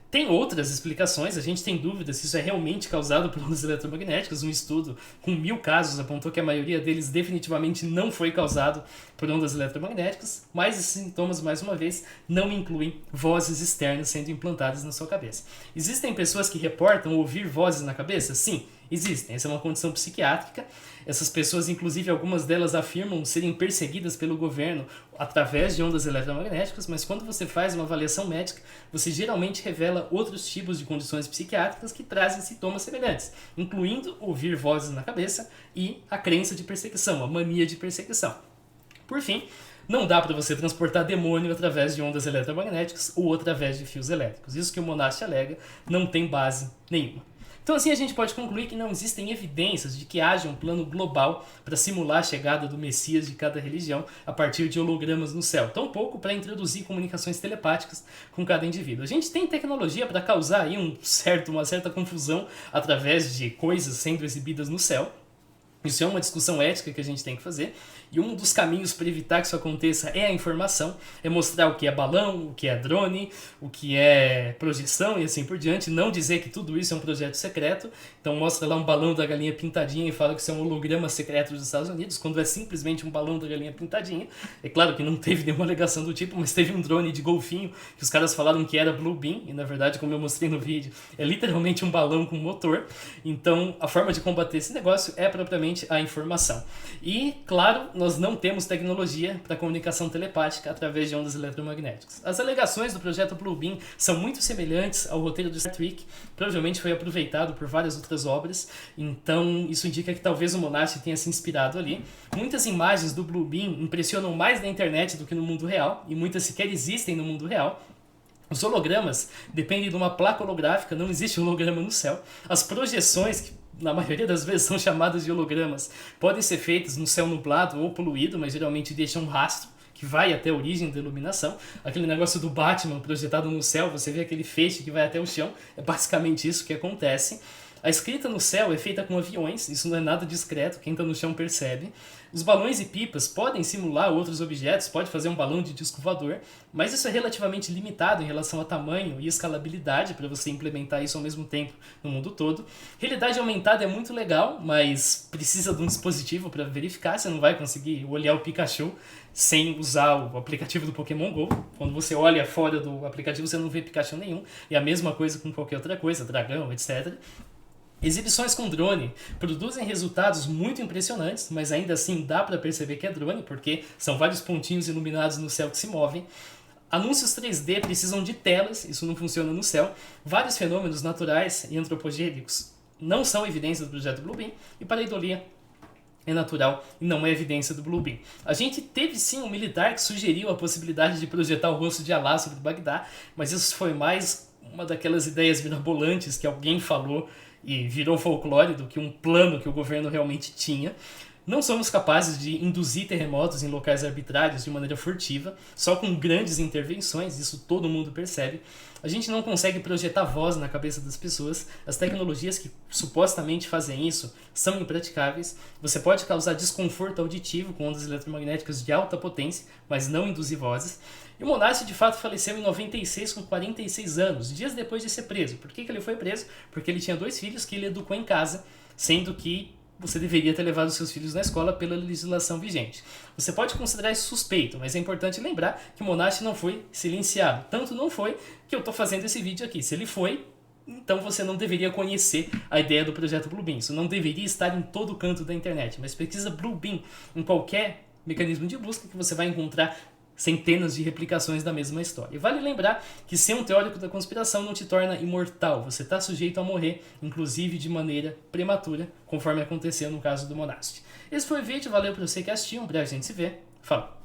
S1: Tem outras explicações, a gente tem dúvidas se isso é realmente causado por ondas eletromagnéticas. Um estudo com 1000 casos apontou que a maioria deles definitivamente não foi causado por ondas eletromagnéticas, mas esses sintomas, mais uma vez, não incluem vozes externas sendo implantadas na sua cabeça. Existem pessoas que reportam ouvir vozes na cabeça? Sim, existem. Essa é uma condição psiquiátrica. Essas pessoas, inclusive, algumas delas afirmam serem perseguidas pelo governo através de ondas eletromagnéticas, mas quando você faz uma avaliação médica, você geralmente revela outros tipos de condições psiquiátricas que trazem sintomas semelhantes, incluindo ouvir vozes na cabeça e a crença de perseguição, a mania de perseguição. Por fim, não dá para você transportar demônio através de ondas eletromagnéticas ou através de fios elétricos. Isso que o Monast alega não tem base nenhuma. Então assim a gente pode concluir que não existem evidências de que haja um plano global para simular a chegada do Messias de cada religião a partir de hologramas no céu, tampouco para introduzir comunicações telepáticas com cada indivíduo. A gente tem tecnologia para causar aí uma certa confusão através de coisas sendo exibidas no céu. Isso é uma discussão ética que a gente tem que fazer. E um dos caminhos para evitar que isso aconteça é a informação, é mostrar o que é balão, o que é drone, o que é projeção e assim por diante. Não dizer que tudo isso é um projeto secreto. Então mostra lá um balão da galinha pintadinha e fala que isso é um holograma secreto dos Estados Unidos, quando é simplesmente um balão da galinha pintadinha. É claro que não teve nenhuma alegação do tipo, mas teve um drone de golfinho que os caras falaram que era Bluebeam, e na verdade, como eu mostrei no vídeo, é literalmente um balão com motor. Então a forma de combater esse negócio é propriamente a informação. E, claro, nós não temos tecnologia para comunicação telepática através de ondas eletromagnéticas. As alegações do projeto Bluebeam são muito semelhantes ao roteiro de Star Trek, provavelmente foi aproveitado por várias outras obras, então isso indica que talvez o Monast tenha se inspirado ali. Muitas imagens do Bluebeam impressionam mais na internet do que no mundo real, e muitas sequer existem no mundo real. Os hologramas dependem de uma placa holográfica, não existe holograma no céu. As projeções, que na maioria das vezes são chamadas de hologramas, podem ser feitas no céu nublado ou poluído, mas geralmente deixam um rastro que vai até a origem da iluminação. Aquele negócio do Batman projetado no céu, você vê aquele feixe que vai até o chão, é basicamente isso que acontece. A escrita no céu é feita com aviões, isso não é nada discreto, quem está no chão percebe. Os balões e pipas podem simular outros objetos, pode fazer um balão de disco voador, mas isso é relativamente limitado em relação a tamanho e escalabilidade para você implementar isso ao mesmo tempo no mundo todo. Realidade aumentada é muito legal, mas precisa de um dispositivo para verificar, você não vai conseguir olhar o Pikachu sem usar o aplicativo do Pokémon GO. Quando você olha fora do aplicativo você não vê Pikachu nenhum, e a mesma coisa com qualquer outra coisa, dragão, etc. Exibições com drone produzem resultados muito impressionantes, mas ainda assim dá para perceber que é drone, porque são vários pontinhos iluminados no céu que se movem. Anúncios 3D precisam de telas, isso não funciona no céu. Vários fenômenos naturais e antropogênicos não são evidências do projeto Bluebeam, e pareidolia é natural e não é evidência do Bluebeam. A gente teve sim um militar que sugeriu a possibilidade de projetar o rosto de Alá sobre Bagdá, mas isso foi mais uma daquelas ideias mirabolantes que alguém falou e virou folclore do que um plano que o governo realmente tinha. Não somos capazes de induzir terremotos em locais arbitrários de maneira furtiva, só com grandes intervenções, isso todo mundo percebe. A gente não consegue projetar voz na cabeça das pessoas, as tecnologias que supostamente fazem isso são impraticáveis. Você pode causar desconforto auditivo com ondas eletromagnéticas de alta potência, mas não induzir vozes. E o Monassi de fato faleceu em 96 com 46 anos, dias depois de ser preso. Por que ele foi preso? Porque ele tinha 2 filhos que ele educou em casa, sendo que você deveria ter levado seus filhos na escola pela legislação vigente. Você pode considerar isso suspeito, mas é importante lembrar que o Monassi não foi silenciado. Tanto não foi que eu estou fazendo esse vídeo aqui. Se ele foi, então você não deveria conhecer a ideia do projeto Bluebeam. Isso não deveria estar em todo canto da internet. Mas pesquisa Bluebeam em qualquer mecanismo de busca que você vai encontrar centenas de replicações da mesma história. E vale lembrar que ser um teórico da conspiração não te torna imortal. Você está sujeito a morrer, inclusive de maneira prematura, conforme aconteceu no caso do Monassi. Esse foi o vídeo, valeu para você que assistiu, em breve a gente se vê. Falou!